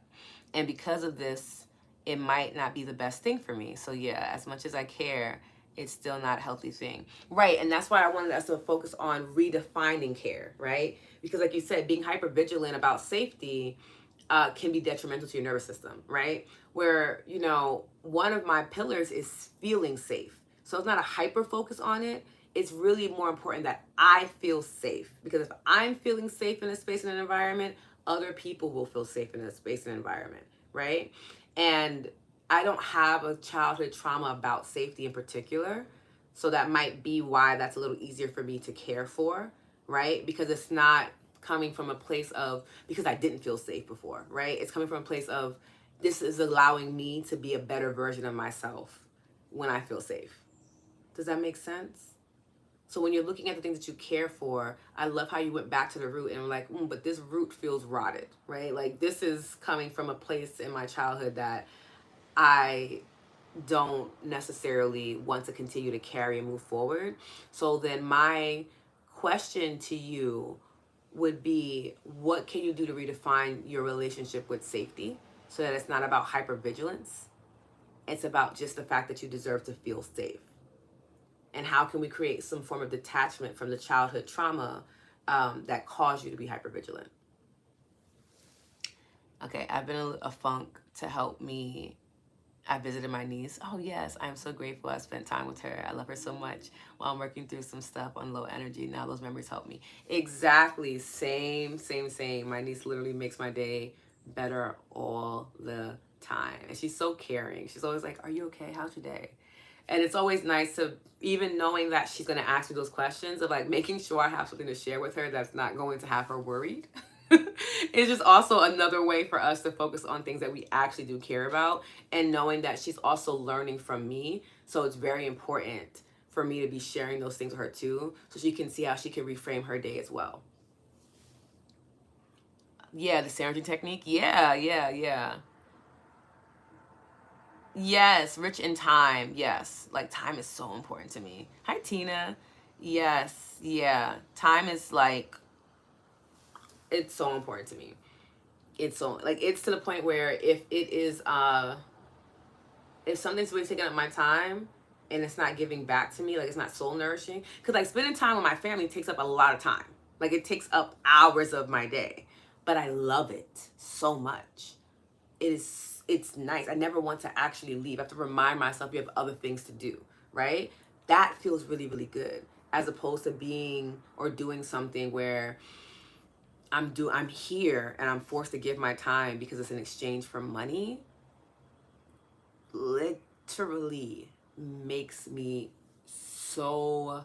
And because of this, it might not be the best thing for me. So, yeah, as much as I care, it's still not a healthy thing. Right. And that's why I wanted us to focus on redefining care, right? Because, like you said, being hyper vigilant about safety can be detrimental to your nervous system, right? Where, one of my pillars is feeling safe. So it's not a hyper focus on it. It's really more important that I feel safe, because if I'm feeling safe in a space and an environment, other people will feel safe in a space and environment, right? And I don't have a childhood trauma about safety in particular. So that might be why that's a little easier for me to care for, right? Because it's not coming from a place of, because I didn't feel safe before, right? It's coming from a place of, this is allowing me to be a better version of myself when I feel safe. Does that make sense? So when you're looking at the things that you care for, I love how you went back to the root and were like, but this root feels rotted, right? Like this is coming from a place in my childhood that I don't necessarily want to continue to carry and move forward. So then my question to you would be, what can you do to redefine your relationship with safety so that it's not about hypervigilance? It's about just the fact that you deserve to feel safe. And how can we create some form of detachment from the childhood trauma that caused you to be hypervigilant? Okay, I've been a funk to help me. I visited my niece. Oh yes, I'm so grateful I spent time with her. I love her so much while I'm working through some stuff on low energy. Now those memories help me. Exactly, same, same, same. My niece literally makes my day better all the time. And she's so caring. She's always like, are you okay? How's your day? And it's always nice to, even knowing that she's going to ask me those questions, of like making sure I have something to share with her that's not going to have her worried. It's just also another way for us to focus on things that we actually do care about, and knowing that she's also learning from me. So it's very important for me to be sharing those things with her too, so she can see how she can reframe her day as well. Yeah, the synergy technique. Yeah, yeah, yeah. Yes, rich in time. Yes. Like time is so important to me. Hi Tina. Yes. Yeah. Time is like, it's so important to me. It's so, like, it's to the point where if something's really taking up my time and it's not giving back to me, like it's not soul nourishing, because like spending time with my family takes up a lot of time. Like it takes up hours of my day, but I love it so much. It's nice. I never want to actually leave. I have to remind myself you have other things to do, right? That feels really, really good, as opposed to being or doing something where I'm here and I'm forced to give my time because it's in exchange for money. Literally makes me so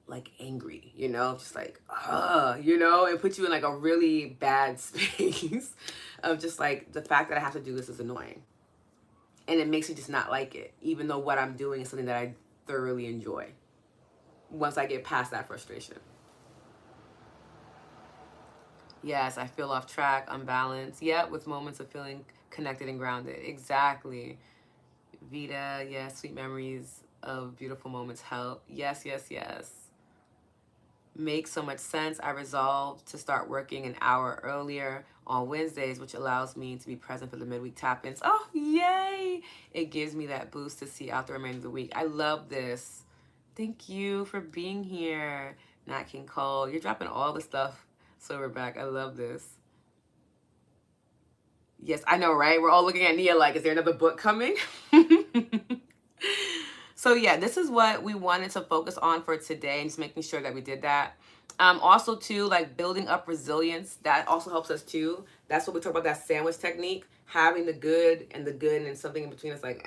like angry, just like, it puts you in like a really bad space of just like the fact that I have to do this is annoying. And it makes me just not like it, even though what I'm doing is something that I thoroughly enjoy once I get past that frustration. Yes, I feel off track, unbalanced. Yeah, with moments of feeling connected and grounded. Exactly. Vita, yes, sweet memories of beautiful moments help. Yes, yes, yes. Makes so much sense. I resolved to start working an hour earlier on Wednesdays, which allows me to be present for the midweek tap-ins. Oh, yay! It gives me that boost to see out the remainder of the week. I love this. Thank you for being here, Nat King Cole. You're dropping all the stuff, Silverback. I love this. Yes, I know, right? We're all looking at Nia like, is there another book coming? So yeah, this is what we wanted to focus on for today, and just making sure that we did that. Also too, like building up resilience, that also helps us too. That's what we talk about, that sandwich technique. Having the good and something in between us, like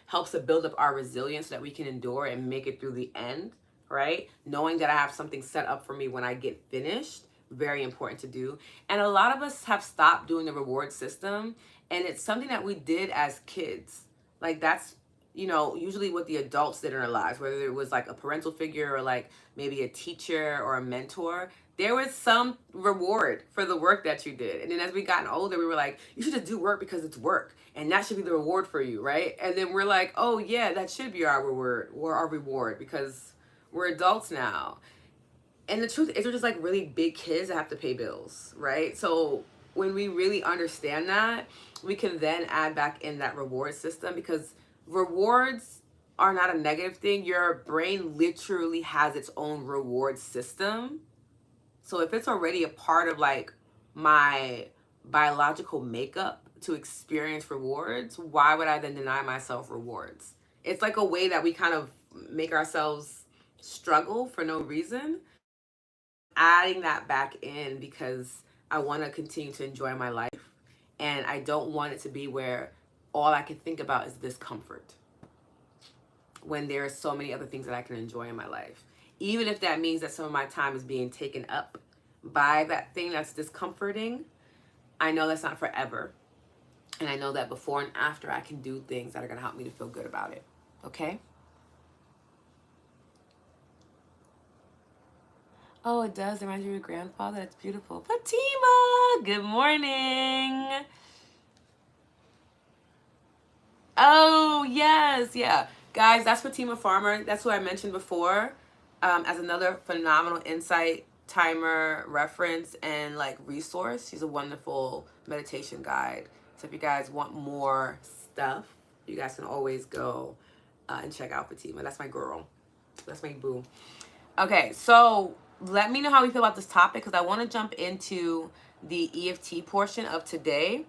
helps to build up our resilience so that we can endure and make it through the end, right? Knowing that I have something set up for me when I get finished, very important to do. And a lot of us have stopped doing the reward system, and it's something that we did as kids. Like that's usually what the adults did in our lives, whether it was like a parental figure or like maybe a teacher or a mentor, there was some reward for the work that you did. And then as we gotten older, we were like, you should just do work because it's work. And that should be the reward for you, right? And then we're like, oh yeah, that should be our reward, or our reward, because we're adults now. And the truth is, we're just like really big kids that have to pay bills, right? So when we really understand that, we can then add back in that reward system, because rewards are not a negative thing. Your brain literally has its own reward system. So if it's already a part of like my biological makeup to experience rewards, why would I then deny myself rewards? It's like a way that we kind of make ourselves struggle for no reason. Adding that back in because I want to continue to enjoy my life, and I don't want it to be where all I can think about is discomfort when there are so many other things that I can enjoy in my life. Even if that means that some of my time is being taken up by that thing that's discomforting, I know that's not forever. And I know that before and after I can do things that are going to help me to feel good about it. Okay? Oh, it does. It reminds you of your grandfather. That's beautiful. Fatima, good morning. Oh, yes. Yeah. Guys, that's Fatima Farmer. That's who I mentioned before as another phenomenal insight timer reference and like resource. She's a wonderful meditation guide. So if you guys want more stuff, you guys can always go and check out Fatima. That's my girl. That's my boo. Okay, so let me know how you feel about this topic, because I want to jump into the EFT portion of today.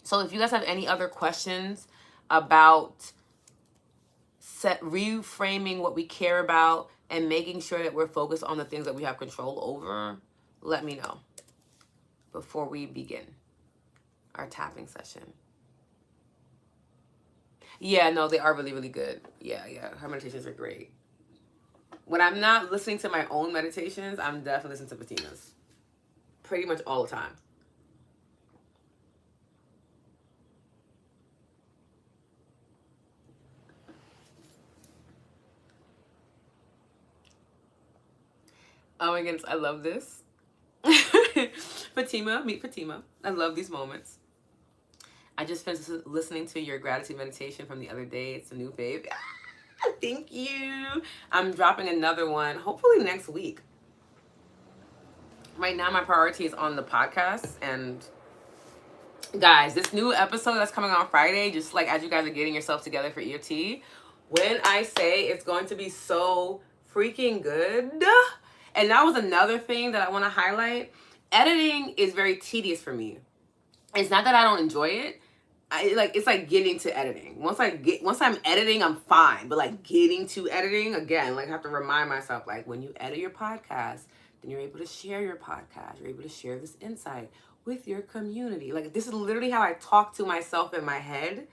So if you guys have any other questions about reframing what we care about and making sure that we're focused on the things that we have control over, let me know before we begin our tapping session. Yeah, no, they are really, really good. Yeah, her meditations are great. When I'm not listening to my own meditations, I'm definitely listening to Fatima's. Pretty much all the time. Oh my goodness, I love this. Fatima, meet Fatima. I love these moments. I just finished listening to your gratitude meditation from the other day. It's a new fave. Thank you. I'm dropping another one, hopefully next week. Right now, my priority is on the podcast. And guys, this new episode that's coming on Friday, just like as you guys are getting yourself together for EFT, when I say it's going to be so freaking good. And that was another thing that I want to highlight. Editing is very tedious for me. It's not that I don't enjoy it. It's like getting to editing. Once I'm editing, I'm fine. But like getting to editing, again, like I have to remind myself, like when you edit your podcast, then you're able to share your podcast. You're able to share this insight with your community. Like this is literally how I talk to myself in my head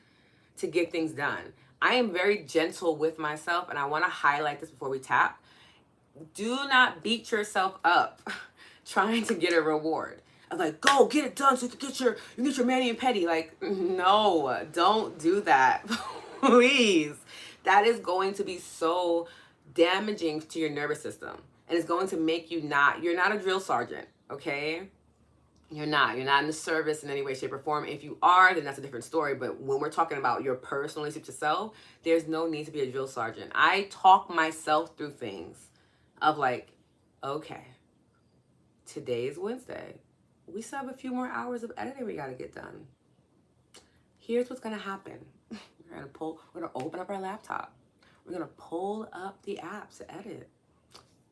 to get things done. I am very gentle with myself, and I want to highlight this before we tap. Do not beat yourself up trying to get a reward. I'm like, go get it done so you can get your mani and pedi. Like, no, don't do that. Please. That is going to be so damaging to your nervous system. And it's going to make you're not a drill sergeant, okay? You're not in the service in any way, shape, or form. If you are, then that's a different story. But when we're talking about your personal relationship to self, there's no need to be a drill sergeant. I talk myself through things of like, okay, today is Wednesday. We still have a few more hours of editing we got to get done. Here's what's going to happen. We're going to open up our laptop. We're going to pull up the apps to edit.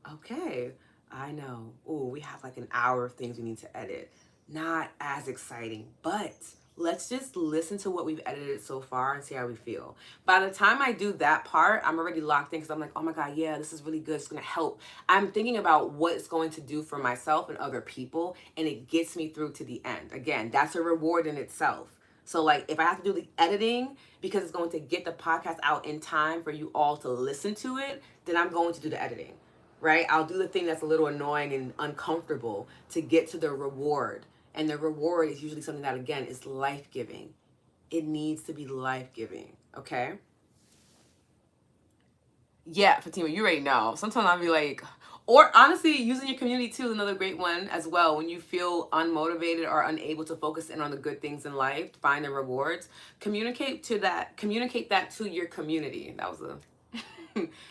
Okay, I know. Oh, we have like an hour of things we need to edit. Not as exciting, but let's just listen to what we've edited so far and see how we feel. By the time I do that part, I'm already locked in because I'm like, oh my God, yeah, this is really good. It's going to help. I'm thinking about what it's going to do for myself and other people, and it gets me through to the end. Again, that's a reward in itself. So like if I have to do the editing because it's going to get the podcast out in time for you all to listen to it, then I'm going to do the editing, right? I'll do the thing that's a little annoying and uncomfortable to get to the reward. And the reward is usually something that, again, is life-giving. It needs to be life-giving, okay? Yeah, Fatima, you already know. Sometimes I'll be like, or honestly, using your community too is another great one as well. When you feel unmotivated or unable to focus in on the good things in life, find the rewards, communicate that to your community. That was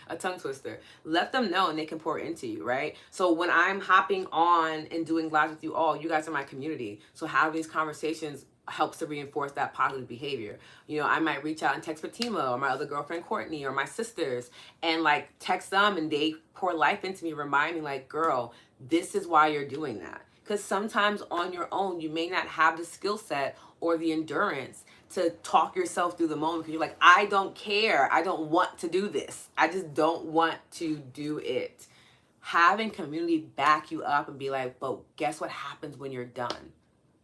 a tongue twister. Let them know and they can pour into you, right? So when I'm hopping on and doing lives with you all, you guys are my community. So having these conversations helps to reinforce that positive behavior. You know, I might reach out and text Fatima or my other girlfriend Courtney or my sisters and like text them, and they pour life into me, remind me like, girl, this is why you're doing that. Because sometimes on your own, you may not have the skill set or the endurance to talk yourself through the moment, because you're like, I don't care. I don't want to do this. I just don't want to do it. Having community back you up and be like, but guess what happens when you're done,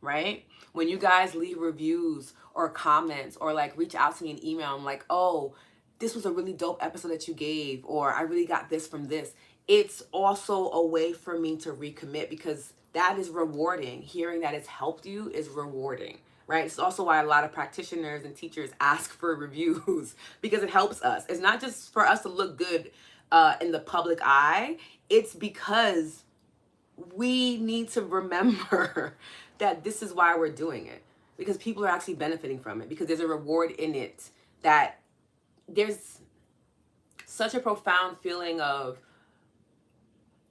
right? When you guys leave reviews or comments or like reach out to me in email, I'm like, oh, this was a really dope episode that you gave, or I really got this from this. It's also a way for me to recommit, because that is rewarding. Hearing that it's helped you is rewarding. Right? It's also why a lot of practitioners and teachers ask for reviews, because it helps us. It's not just for us to look good in the public eye. It's because we need to remember that this is why we're doing it, because people are actually benefiting from it, because there's a reward in it, that there's such a profound feeling of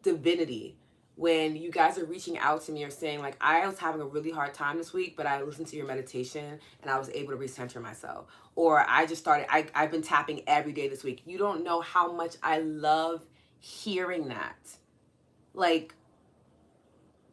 divinity when you guys are reaching out to me or saying like, I was having a really hard time this week, but I listened to your meditation and I was able to recenter myself. Or I just started, I've been tapping every day this week. You don't know how much I love hearing that. Like,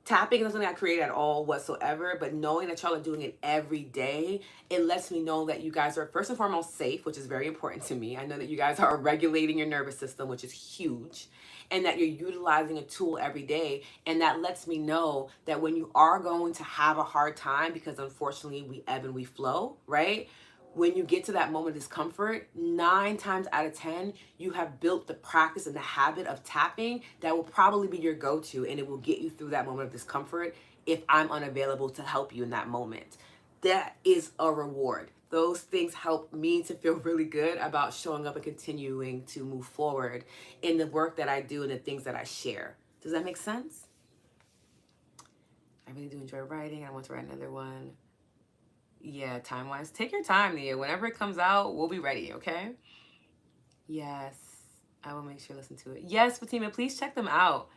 tapping isn't something I created at all whatsoever, but knowing that y'all are doing it every day, it lets me know that you guys are first and foremost safe, which is very important to me. I know that you guys are regulating your nervous system, which is huge, and that you're utilizing a tool every day. And that lets me know that when you are going to have a hard time, because unfortunately we ebb and we flow, right? When you get to that moment of discomfort, 9 times out of 10, you have built the practice and the habit of tapping that will probably be your go-to, and it will get you through that moment of discomfort if I'm unavailable to help you in that moment. That is a reward. Those things help me to feel really good about showing up and continuing to move forward in the work that I do and the things that I share. Does that make sense? I really do enjoy writing. I want to write another one. Yeah, time-wise. Take your time, Nia. Whenever it comes out, we'll be ready, okay? Yes. I will make sure to listen to it. Yes, Fatima, please check them out.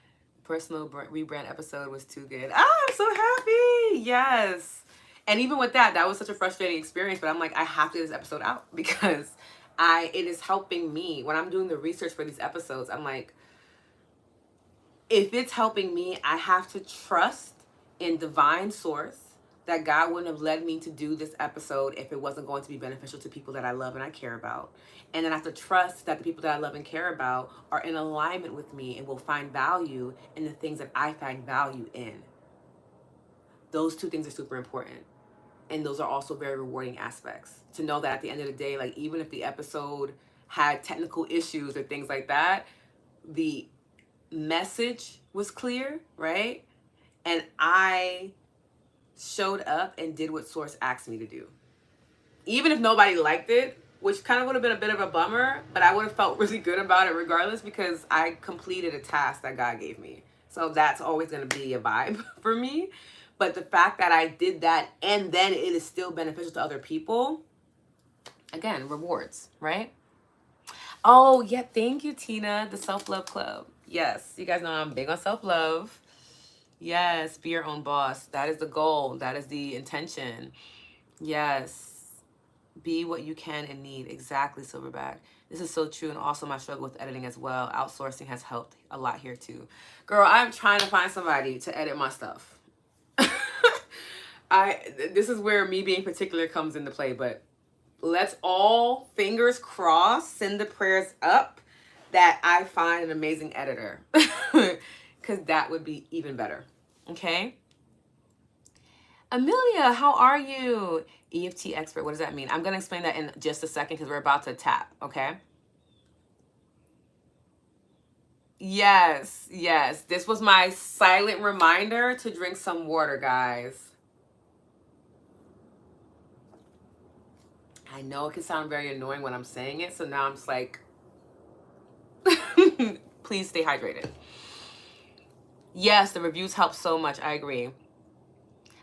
Personal rebrand episode was too good. Ah, I'm so happy. Yes. And even with that, that was such a frustrating experience, but I'm like, I have to get this episode out because it is helping me. When I'm doing the research for these episodes, I'm like, if it's helping me, I have to trust in divine source that God wouldn't have led me to do this episode if it wasn't going to be beneficial to people that I love and I care about. And then I have to trust that the people that I love and care about are in alignment with me and will find value in the things that I find value in. Those two things are super important. And those are also very rewarding aspects. To know that at the end of the day, like even if the episode had technical issues or things like that, the message was clear, right? And I showed up and did what Source asked me to do. Even if nobody liked it, which kind of would have been a bit of a bummer, but I would have felt really good about it regardless because I completed a task that God gave me. So that's always going to be a vibe for me. But the fact that I did that and then it is still beneficial to other people, again, rewards, right? Oh, yeah, thank you, Tina, the Self-Love Club. Yes, you guys know I'm big on self-love. Yes, be your own boss. That is the goal. That is the intention. Yes. Be what you can and need. Exactly, Silverback. This is so true, and also my struggle with editing as well. Outsourcing has helped a lot here too. Girl, I'm trying to find somebody to edit my stuff. This is where me being particular comes into play, but let's all, fingers crossed, send the prayers up that I find an amazing editor. Because that would be even better. Okay? Amelia, how are you? EFT expert, what does that mean? I'm going to explain that in just a second because we're about to tap, okay? Yes, yes. This was my silent reminder to drink some water, guys. I know it can sound very annoying when I'm saying it, so now I'm just like, please stay hydrated. Yes, the reviews help so much. I agree.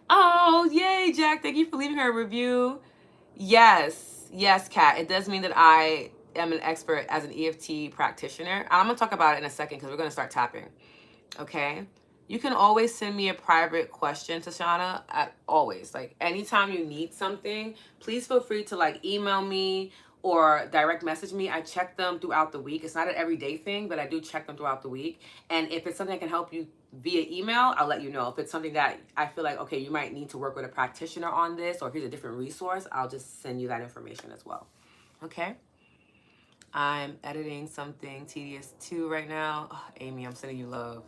Oh, yay, Jack. Thank you for leaving her a review. Yes, yes, Kat. It does mean that I am an expert as an EFT practitioner. I'm going to talk about it in a second because we're going to start tapping. Okay? You can always send me a private question, Tashana, always. Like, anytime you need something, please feel free to, like, email me or direct message me. I check them throughout the week. It's not an everyday thing, but I do check them throughout the week. And if it's something that can help you via email, I'll let you know. If it's something that I feel like, okay, you might need to work with a practitioner on this, or here's a different resource, I'll just send you that information as well. Okay? I'm editing something tedious too right now. Oh, Amy, I'm sending you love.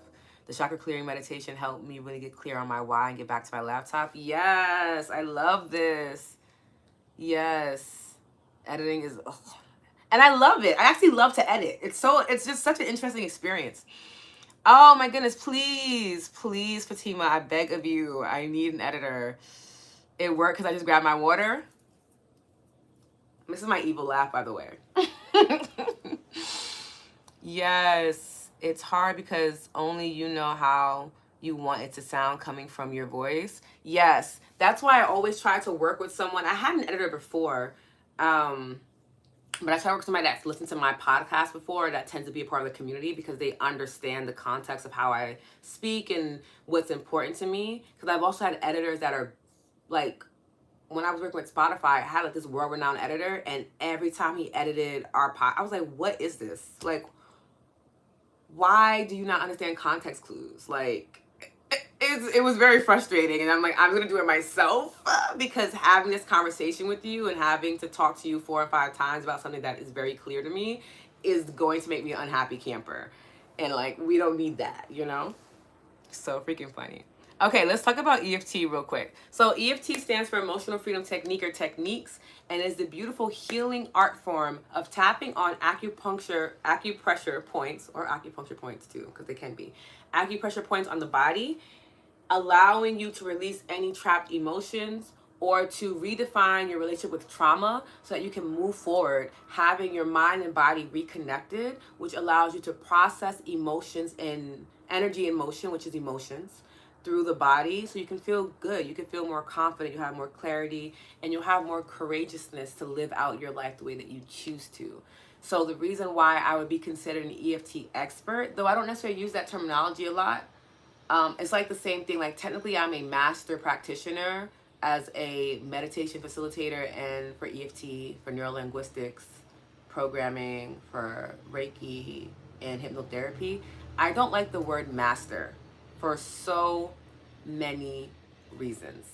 The chakra clearing meditation helped me really get clear on my why and get back to my laptop. Yes, I love this. Yes. Editing is, and I love it. I actually love to edit. It's just such an interesting experience. Oh my goodness, please, please, Fatima, I beg of you. I need an editor. It worked because I just grabbed my water. This is my evil laugh, by the way. Yes, it's hard because only you know how you want it to sound coming from your voice. Yes, that's why I always try to work with someone. I had an editor before, But I try to work with somebody that's listened to my podcast before, that tends to be a part of the community, because they understand the context of how I speak and what's important to me. Because I've also had editors that are like, when I was working with Spotify, I had like this world-renowned editor, and every time he edited our pod, I was like, what is this? Like, why do you not understand context clues? Like, it was very frustrating, and I'm like, I'm gonna do it myself, because having this conversation with you and having to talk to you 4 or 5 times about something that is very clear to me is going to make me an unhappy camper, and like, we don't need that, you know? So freaking funny. Okay, let's talk about EFT real quick. So EFT stands for Emotional Freedom Technique or techniques, and is the beautiful healing art form of tapping on acupressure points, or acupuncture points too, because they can be acupressure points on the body, allowing you to release any trapped emotions or to redefine your relationship with trauma so that you can move forward, having your mind and body reconnected, which allows you to process emotions and energy in motion, which is emotions, through the body, so you can feel good, you can feel more confident, you have more clarity, and you'll have more courageousness to live out your life the way that you choose to. So the reason why I would be considered an EFT expert, though I don't necessarily use that terminology a lot, it's like the same thing. Like, technically, I'm a master practitioner as a meditation facilitator, and for EFT, for neurolinguistics, programming, for Reiki, and hypnotherapy. I don't like the word master for so many reasons.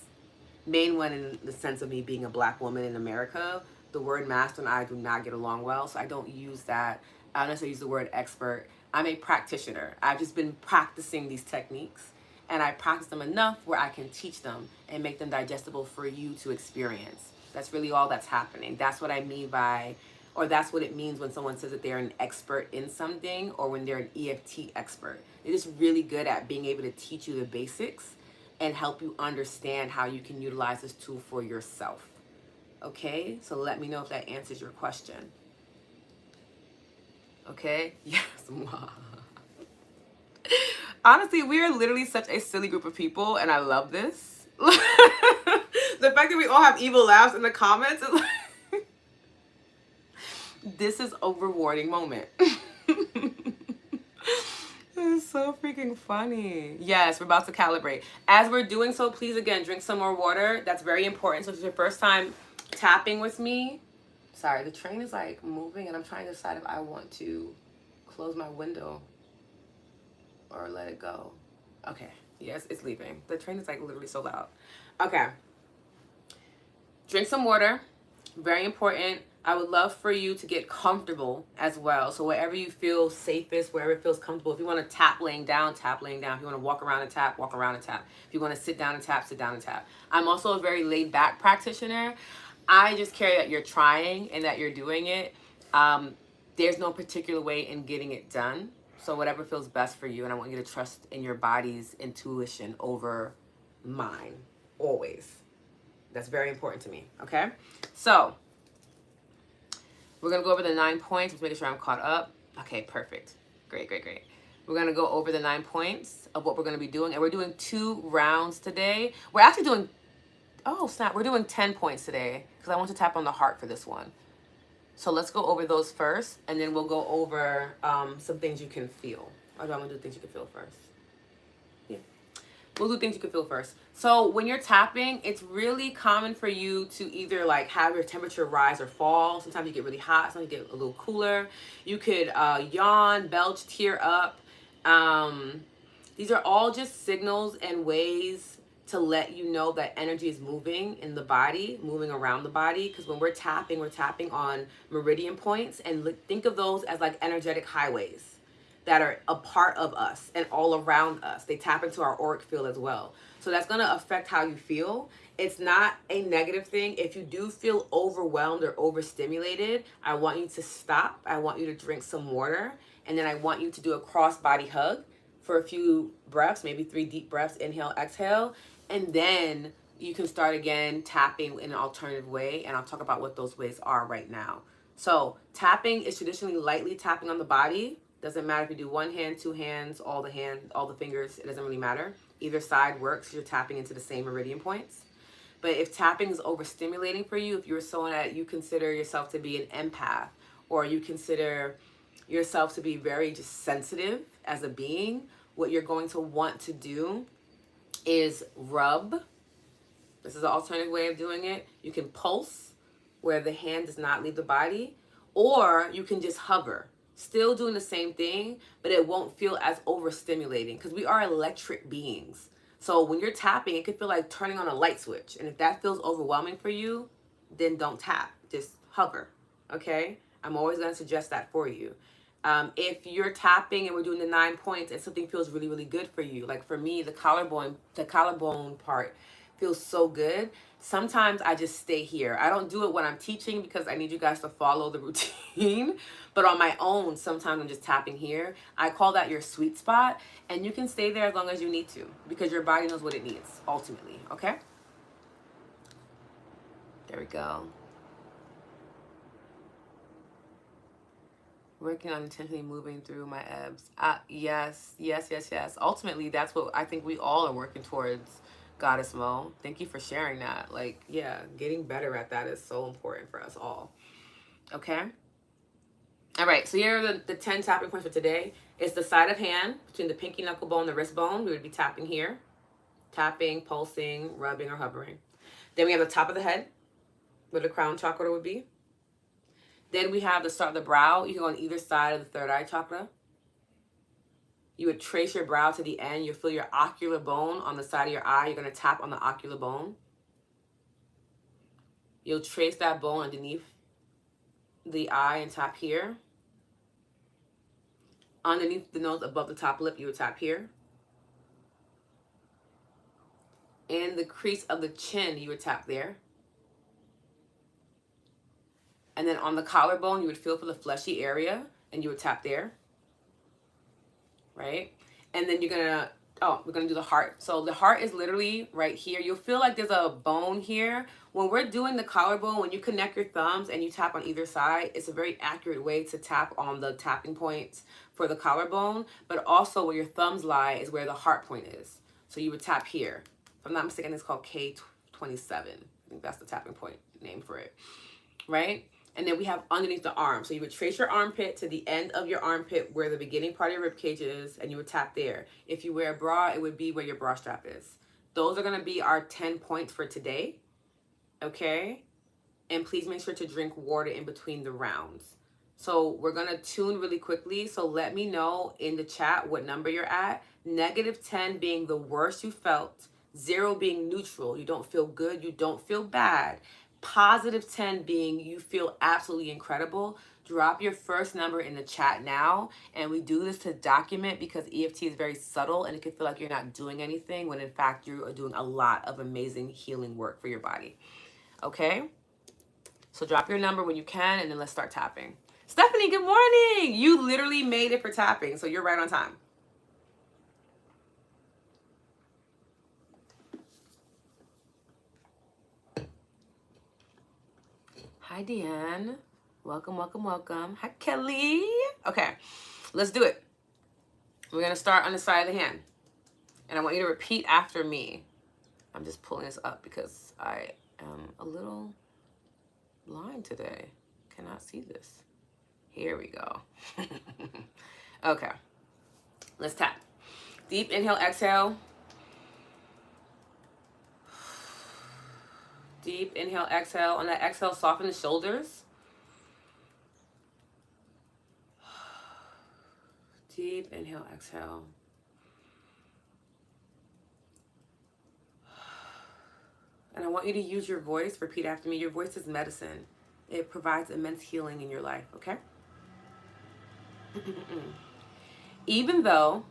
Main one, in the sense of me being a black woman in America, the word master and I do not get along well, so I don't use that. I don't necessarily use the word expert. I'm a practitioner. I've just been practicing these techniques, and I practice them enough where I can teach them and make them digestible for you to experience. That's really all that's happening. That's what I mean by, or that's what it means when someone says that they're an expert in something, or when they're an EFT expert. They're just really good at being able to teach you the basics and help you understand how you can utilize this tool for yourself. Okay? So let me know if that answers your question. Okay? Yes. Honestly, we are literally such a silly group of people, and I love this. The fact that we all have evil laughs in the comments is like, this is a rewarding moment. It's so freaking funny. Yes, we're about to calibrate. As we're doing so, please, again, drink some more water. That's very important. So if it's your first time tapping with me, sorry, the train is like moving, and I'm trying to decide if I want to close my window or let it go. Okay, yes, it's leaving. The train is like literally so loud. Okay. Drink some water. Very important. I would love for you to get comfortable as well. So wherever you feel safest, wherever it feels comfortable. If you want to tap laying down, tap laying down. If you want to walk around and tap, walk around and tap. If you want to sit down and tap, sit down and tap. I'm also a very laid back practitioner. I just care that you're trying and that you're doing it. There's no particular way in getting it done. So whatever feels best for you. And I want you to trust in your body's intuition over mine. Always. That's very important to me. Okay? So we're going to go over the 9 points. Just making sure I'm caught up. Okay, perfect. Great, great, great. We're going to go over the 9 points of what we're going to be doing. And we're doing 2 rounds today. We're actually doing, oh, snap. We're doing 10 points today because I want to tap on the heart for this one. So let's go over those first, and then we'll go over some things you can feel. Or do I want to do things you can feel first? Yeah. We'll do things you can feel first. So when you're tapping, it's really common for you to either like have your temperature rise or fall. Sometimes you get really hot, sometimes you get a little cooler. You could yawn, belch, tear up. These are all just signals and ways to let you know that energy is moving in the body, moving around the body. Because when we're tapping on meridian points, and think of those as like energetic highways that are a part of us and all around us. They tap into our auric field as well. So that's going to affect how you feel. It's not a negative thing. If you do feel overwhelmed or overstimulated, I want you to stop. I want you to drink some water. And then I want you to do a cross-body hug for a few breaths, maybe 3 deep breaths, inhale, exhale. And then you can start again tapping in an alternative way. And I'll talk about what those ways are right now. So tapping is traditionally lightly tapping on the body. Doesn't matter if you do 1 hand, 2 hands, all the fingers. It doesn't really matter. Either side works. You're tapping into the same meridian points. But if tapping is overstimulating for you, if you're someone that you consider yourself to be an empath, or you consider yourself to be very just sensitive as a being, what you're going to want to do is rub. This is an alternative way of doing it. You can pulse, where the hand does not leave the body, or you can just hover. Still doing the same thing, but it won't feel as overstimulating because we are electric beings. So when you're tapping, it could feel like turning on a light switch. And if that feels overwhelming for you, then don't tap. Just hover. Okay? I'm always going to suggest that for you. If you're tapping and we're doing the 9 points and something feels really, really good for you, like for me, the collarbone part feels so good. Sometimes I just stay here. I don't do it when I'm teaching because I need you guys to follow the routine. But on my own, sometimes I'm just tapping here. I call that your sweet spot. And you can stay there as long as you need to because your body knows what it needs ultimately. Okay? There we go. Working on intentionally moving through my abs. Yes. Ultimately, that's what I think we all are working towards, Goddess Mo. Thank you for sharing that. Like, yeah, getting better at that is so important for us all. Okay? All right, so here are the 10 tapping points for today. It's the side of hand between the pinky knuckle bone and the wrist bone. We would be tapping here. Tapping, pulsing, rubbing, or hovering. Then we have the top of the head, where the crown chakra would be. Then we have the start of the brow. You can go on either side of the third eye chakra. You would trace your brow to the end. You'll feel your ocular bone on the side of your eye. You're going to tap on the ocular bone. You'll trace that bone underneath the eye and tap here. Underneath the nose, above the top lip, you would tap here. In the crease of the chin, you would tap there. And then on the collarbone, you would feel for the fleshy area, and you would tap there. Right? And then we're gonna do the heart. So the heart is literally right here. You'll feel like there's a bone here. When we're doing the collarbone, when you connect your thumbs and you tap on either side, it's a very accurate way to tap on the tapping points for the collarbone, but also where your thumbs lie is where the heart point is. So you would tap here. If I'm not mistaken, it's called K27. I think that's the tapping point name for it, right? And then we have underneath the arm. So you would trace your armpit to the end of your armpit where the beginning part of your rib cage is, and you would tap there. If you wear a bra, it would be where your bra strap is. Those are going to be our 10 points for today. Okay? And please make sure to drink water in between the rounds. So we're going to tune really quickly. So let me know in the chat what number you're at. -10 being the worst you felt. 0 being neutral. You don't feel good. You don't feel bad. +10 being you feel absolutely incredible. Drop your first number in the chat now. And we do this to document because EFT is very subtle and it can feel like you're not doing anything when in fact you are doing a lot of amazing healing work for your body. Okay? So drop your number when you can and then let's start tapping. Stephanie, good morning. You literally made it for tapping, so you're right on time. Hi, Deanne. Welcome. Hi, Kelly. Okay, let's do it. We're going to start on the side of the hand. And I want you to repeat after me. I'm just pulling this up because I am a little blind today. Cannot see this. Here we go. Okay, let's tap. Deep inhale, exhale. Deep inhale, exhale. On that exhale, soften the shoulders. Deep inhale, exhale. And I want you to use your voice. Repeat after me. Your voice is medicine. It provides immense healing in your life, okay? Even though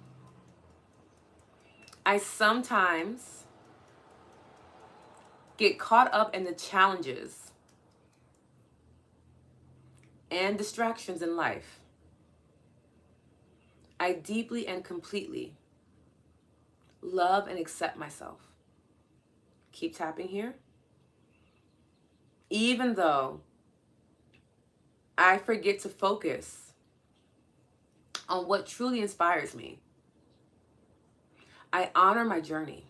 I sometimes get caught up in the challenges and distractions in life, I deeply and completely love and accept myself. Keep tapping here. Even though I forget to focus on what truly inspires me, I honor my journey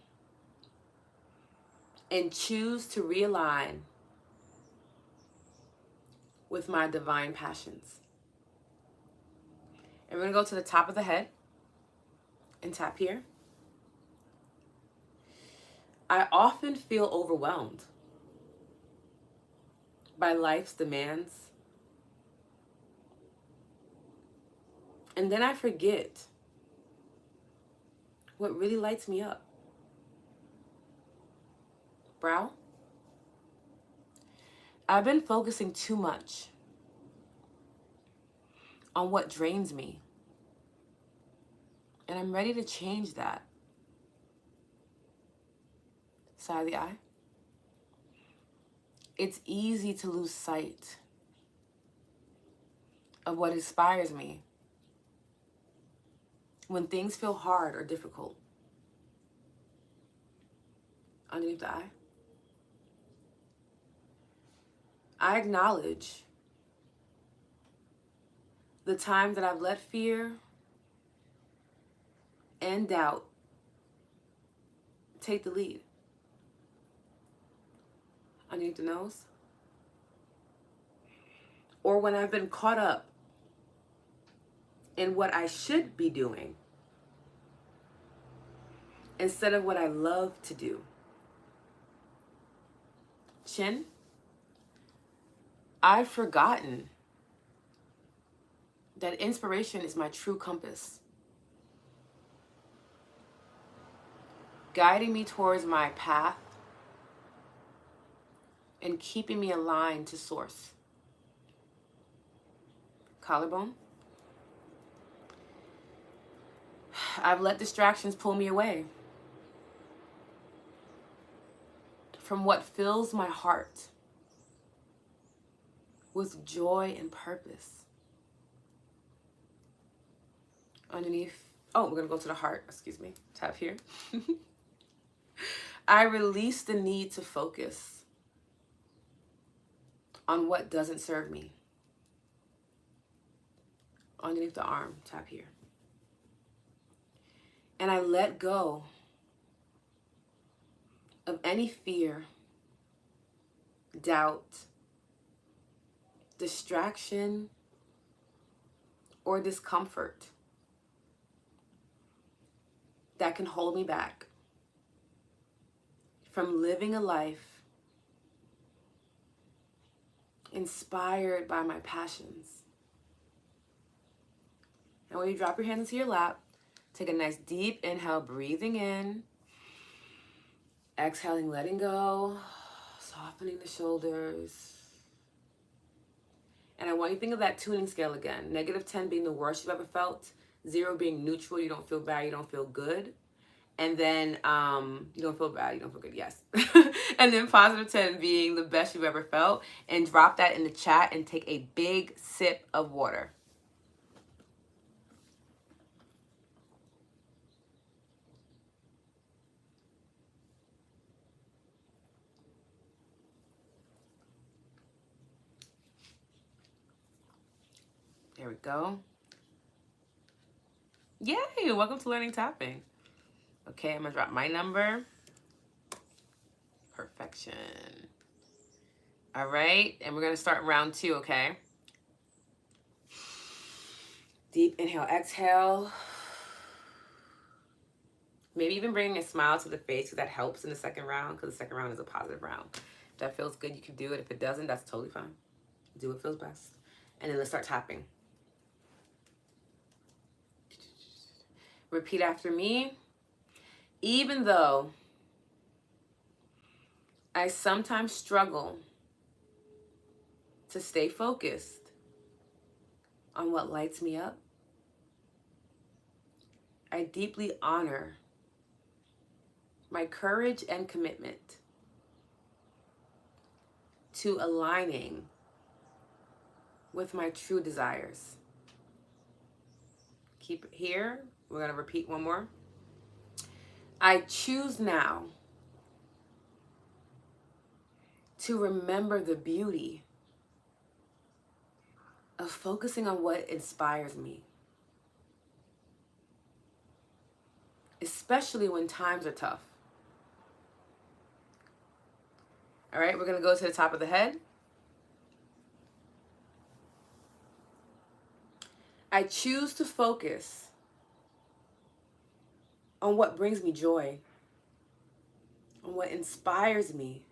and choose to realign with my divine passions. And we're going to go to the top of the head and tap here. I often feel overwhelmed by life's demands. And then I forget what really lights me up. Brow. I've been focusing too much on what drains me. And I'm ready to change that. Side of the eye. It's easy to lose sight of what inspires me when things feel hard or difficult. Underneath the eye. I acknowledge the time that I've let fear and doubt take the lead. Underneath the nose. Or when I've been caught up in what I should be doing instead of what I love to do. Chin. I've forgotten that inspiration is my true compass, guiding me towards my path and keeping me aligned to source. Collarbone. I've let distractions pull me away from what fills my heart with joy and purpose. Underneath, we're gonna go to the heart, excuse me, tap here. I release the need to focus on what doesn't serve me. Underneath the arm, tap here. And I let go of any fear, doubt, distraction, or discomfort that can hold me back from living a life inspired by my passions. And when you drop your hands into your lap, take a nice deep inhale, breathing in, exhaling, letting go, softening the shoulders. And I want you to think of that tuning scale again. -10 being the worst you've ever felt, 0 being neutral, you don't feel bad, you don't feel good. And then you don't feel bad, you don't feel good, yes. And then +10 being the best you've ever felt. And drop that in the chat and take a big sip of water. There we go. Yay, welcome to Learning Tapping. Okay, I'm gonna drop my number. Perfection. All right, and we're gonna start round 2, okay? Deep inhale, exhale. Maybe even bringing a smile to the face, because that helps in the second round, because the second round is a positive round. If that feels good, you can do it. If it doesn't, that's totally fine. Do what feels best. And then let's start tapping. Repeat after me. Even though I sometimes struggle to stay focused on what lights me up, I deeply honor my courage and commitment to aligning with my true desires. Keep it here. We're going to repeat one more. I choose now to remember the beauty of focusing on what inspires me, especially when times are tough. All right, we're going to go to the top of the head. I choose to focus on what brings me joy, on what inspires me,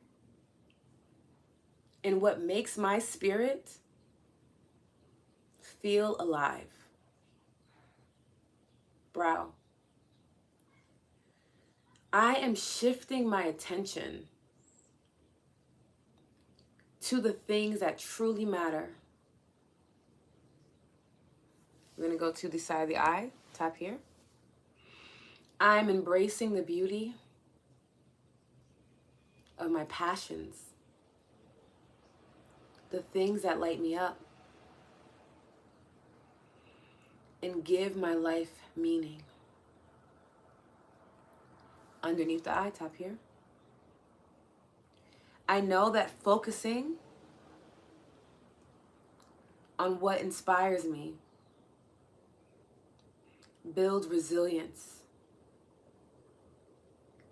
and what makes my spirit feel alive. Brow. I am shifting my attention to the things that truly matter. We're going to go to the side of the eye. Tap here. I'm embracing the beauty of my passions, the things that light me up, and give my life meaning. Underneath the eye, tap here. I know that focusing on what inspires me builds resilience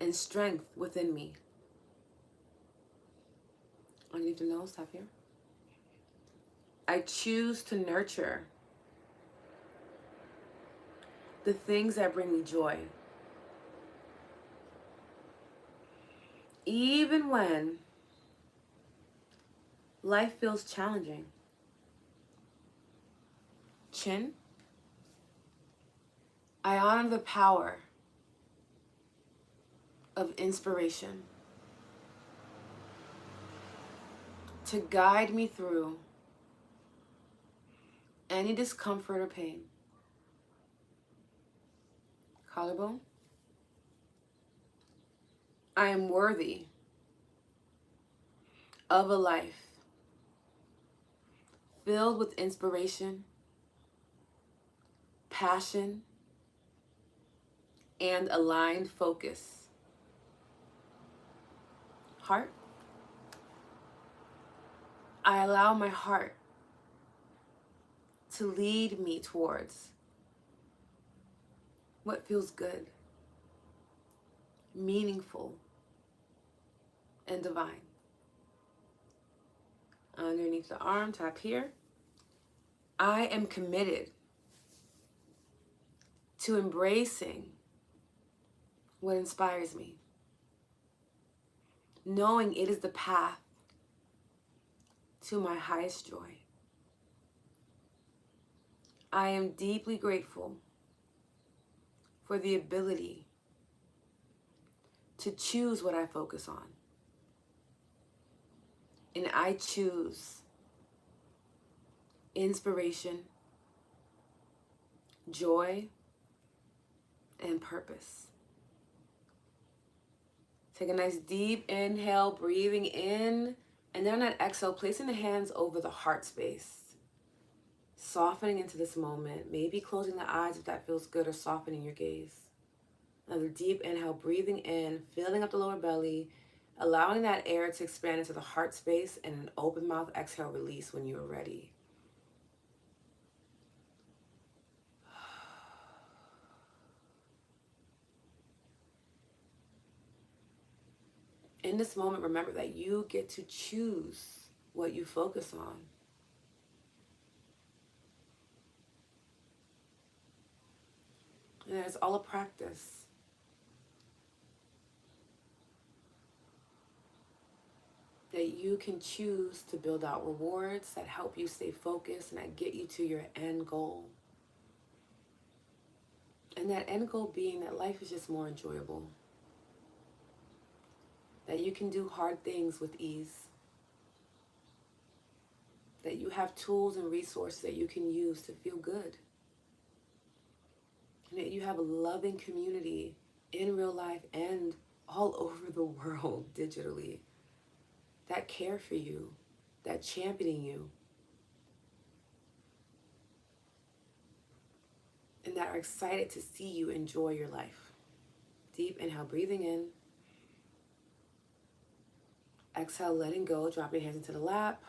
and strength within me. Underneath the nose, tap here. I choose to nurture the things that bring me joy, even when life feels challenging. Chin. I honor the power of inspiration to guide me through any discomfort or pain. Collarbone. I am worthy of a life filled with inspiration, passion, and aligned focus. Heart. I allow my heart to lead me towards what feels good, meaningful, and divine. Underneath the arm, tap here. I am committed to embracing what inspires me, knowing it is the path to my highest joy. I am deeply grateful for the ability to choose what I focus on. And I choose inspiration, joy, and purpose. Take a nice deep inhale, breathing in, and then on that exhale, placing the hands over the heart space. Softening into this moment, maybe closing the eyes if that feels good, or softening your gaze. Another deep inhale, breathing in, filling up the lower belly, allowing that air to expand into the heart space, and an open mouth exhale, release when you are ready. In this moment, remember that you get to choose what you focus on. And it's all a practice. That you can choose to build out rewards that help you stay focused and that get you to your end goal. And that end goal being that life is just more enjoyable. That you can do hard things with ease. That you have tools and resources that you can use to feel good. And that you have a loving community in real life and all over the world digitally that care for you, that championing you, and that are excited to see you enjoy your life. Deep inhale, breathing in. Exhale, letting go, dropping your hands into the lap.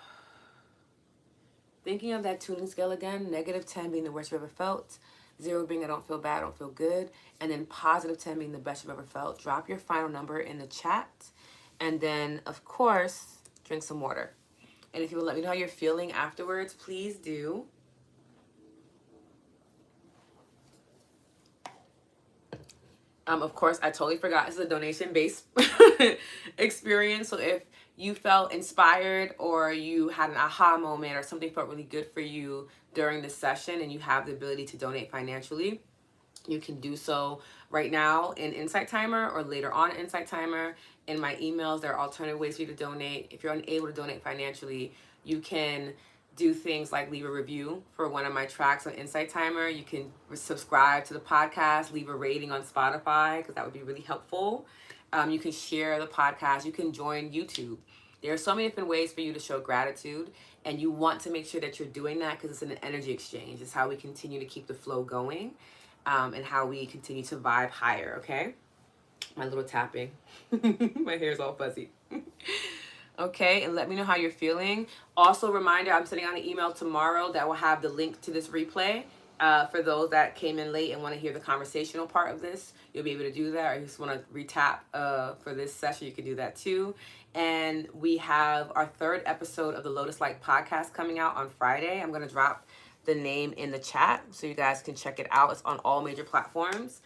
Thinking of that tuning scale again, -10 being the worst you've ever felt, 0 being I don't feel bad, I don't feel good, and then +10 being the best you've ever felt. Drop your final number in the chat, and then, of course, drink some water. And if you will let me know how you're feeling afterwards, please do. Of course, I totally forgot. This is a donation-based experience. So if you felt inspired or you had an aha moment or something felt really good for you during this session and you have the ability to donate financially, you can do so right now in Insight Timer or later on in Insight Timer. In my emails, there are alternative ways for you to donate. If you're unable to donate financially, you can do things like leave a review for one of my tracks on Insight Timer. You can subscribe to the podcast, leave a rating on Spotify, because that would be really helpful. You can share the podcast. You can join YouTube. There are so many different ways for you to show gratitude, and you want to make sure that you're doing that because it's an energy exchange. It's how we continue to keep the flow going, and how we continue to vibe higher, okay? My little tapping. My hair's all fuzzy. Okay, and let me know how you're feeling. Also, reminder, I'm sending out an email tomorrow that will have the link to this replay. For those that came in late and want to hear the conversational part of this, you'll be able to do that. Or you just want to retap for this session, you can do that too. And we have our 3rd episode of the Lotus Light podcast coming out on Friday. I'm going to drop the name in the chat so you guys can check it out. It's on all major platforms.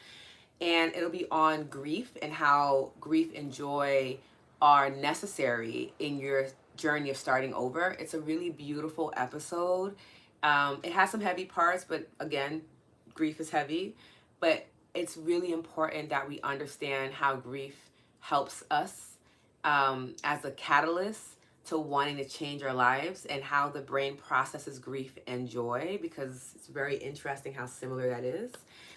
And it'll be on grief and how grief and joy are necessary in your journey of starting over. It's a really beautiful episode. It has some heavy parts, but again, grief is heavy. But it's really important that we understand how grief helps us as a catalyst to wanting to change our lives, and how the brain processes grief and joy, because it's very interesting how similar that is.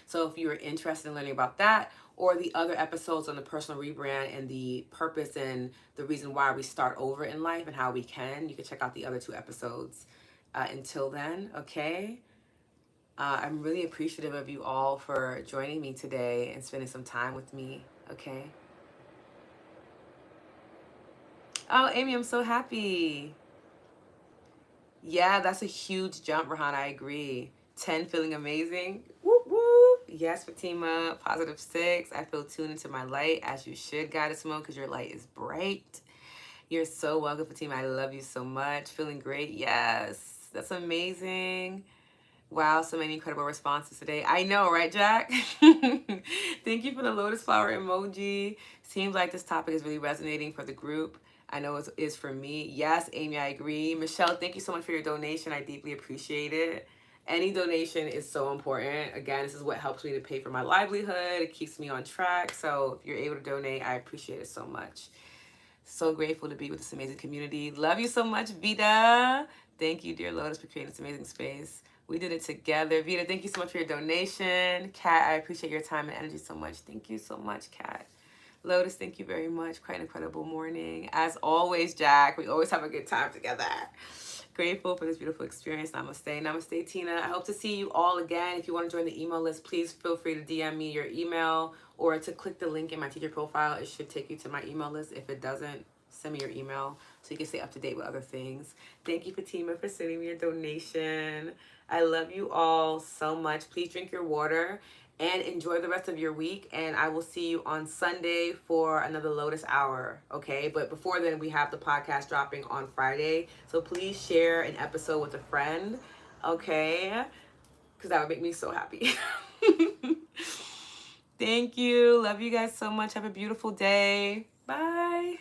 So if you are interested in learning about that or the other episodes on the personal rebrand and the purpose and the reason why we start over in life and how we can, you can check out the other 2 episodes. Until then, okay? I'm really appreciative of you all for joining me today and spending some time with me, okay? Oh, Amy, I'm so happy. Yeah, that's a huge jump, Rahan. I agree. 10, feeling amazing. Whoop, whoop. Yes, Fatima. +6. I feel tuned into my light, as you should, Goddess Simone, because your light is bright. You're so welcome, Fatima. I love you so much. Feeling great. Yes, that's amazing. Wow, so many incredible responses today. I know, right, Jack? Thank you for the lotus flower emoji. Seems like this topic is really resonating for the group. I know it is for me. Yes, Amy, I agree. Michelle, thank you so much for your donation. I deeply appreciate it. Any donation is so important. Again, this is what helps me to pay for my livelihood. It keeps me on track. So if you're able to donate, I appreciate it so much. So grateful to be with this amazing community. Love you so much, Vida. Thank you, dear Lotus, for creating this amazing space. We did it together. Vida, thank you so much for your donation. Kat, I appreciate your time and energy so much. Thank you so much, Kat. Lotus, thank you very much. Quite an incredible morning. As always, Jack, we always have a good time together. Grateful for this beautiful experience. Namaste. Namaste, Tina. I hope to see you all again. If you want to join the email list, please feel free to DM me your email or to click the link in my teacher profile. It should take you to my email list. If it doesn't, send me your email so you can stay up to date with other things. Thank you, Fatima, for sending me your donation. I love you all so much. Please drink your water and enjoy the rest of your week. And I will see you on Sunday for another Lotus Hour, okay? But before then, we have the podcast dropping on Friday. So please share an episode with a friend, okay? Because that would make me so happy. Thank you. Love you guys so much. Have a beautiful day. Bye.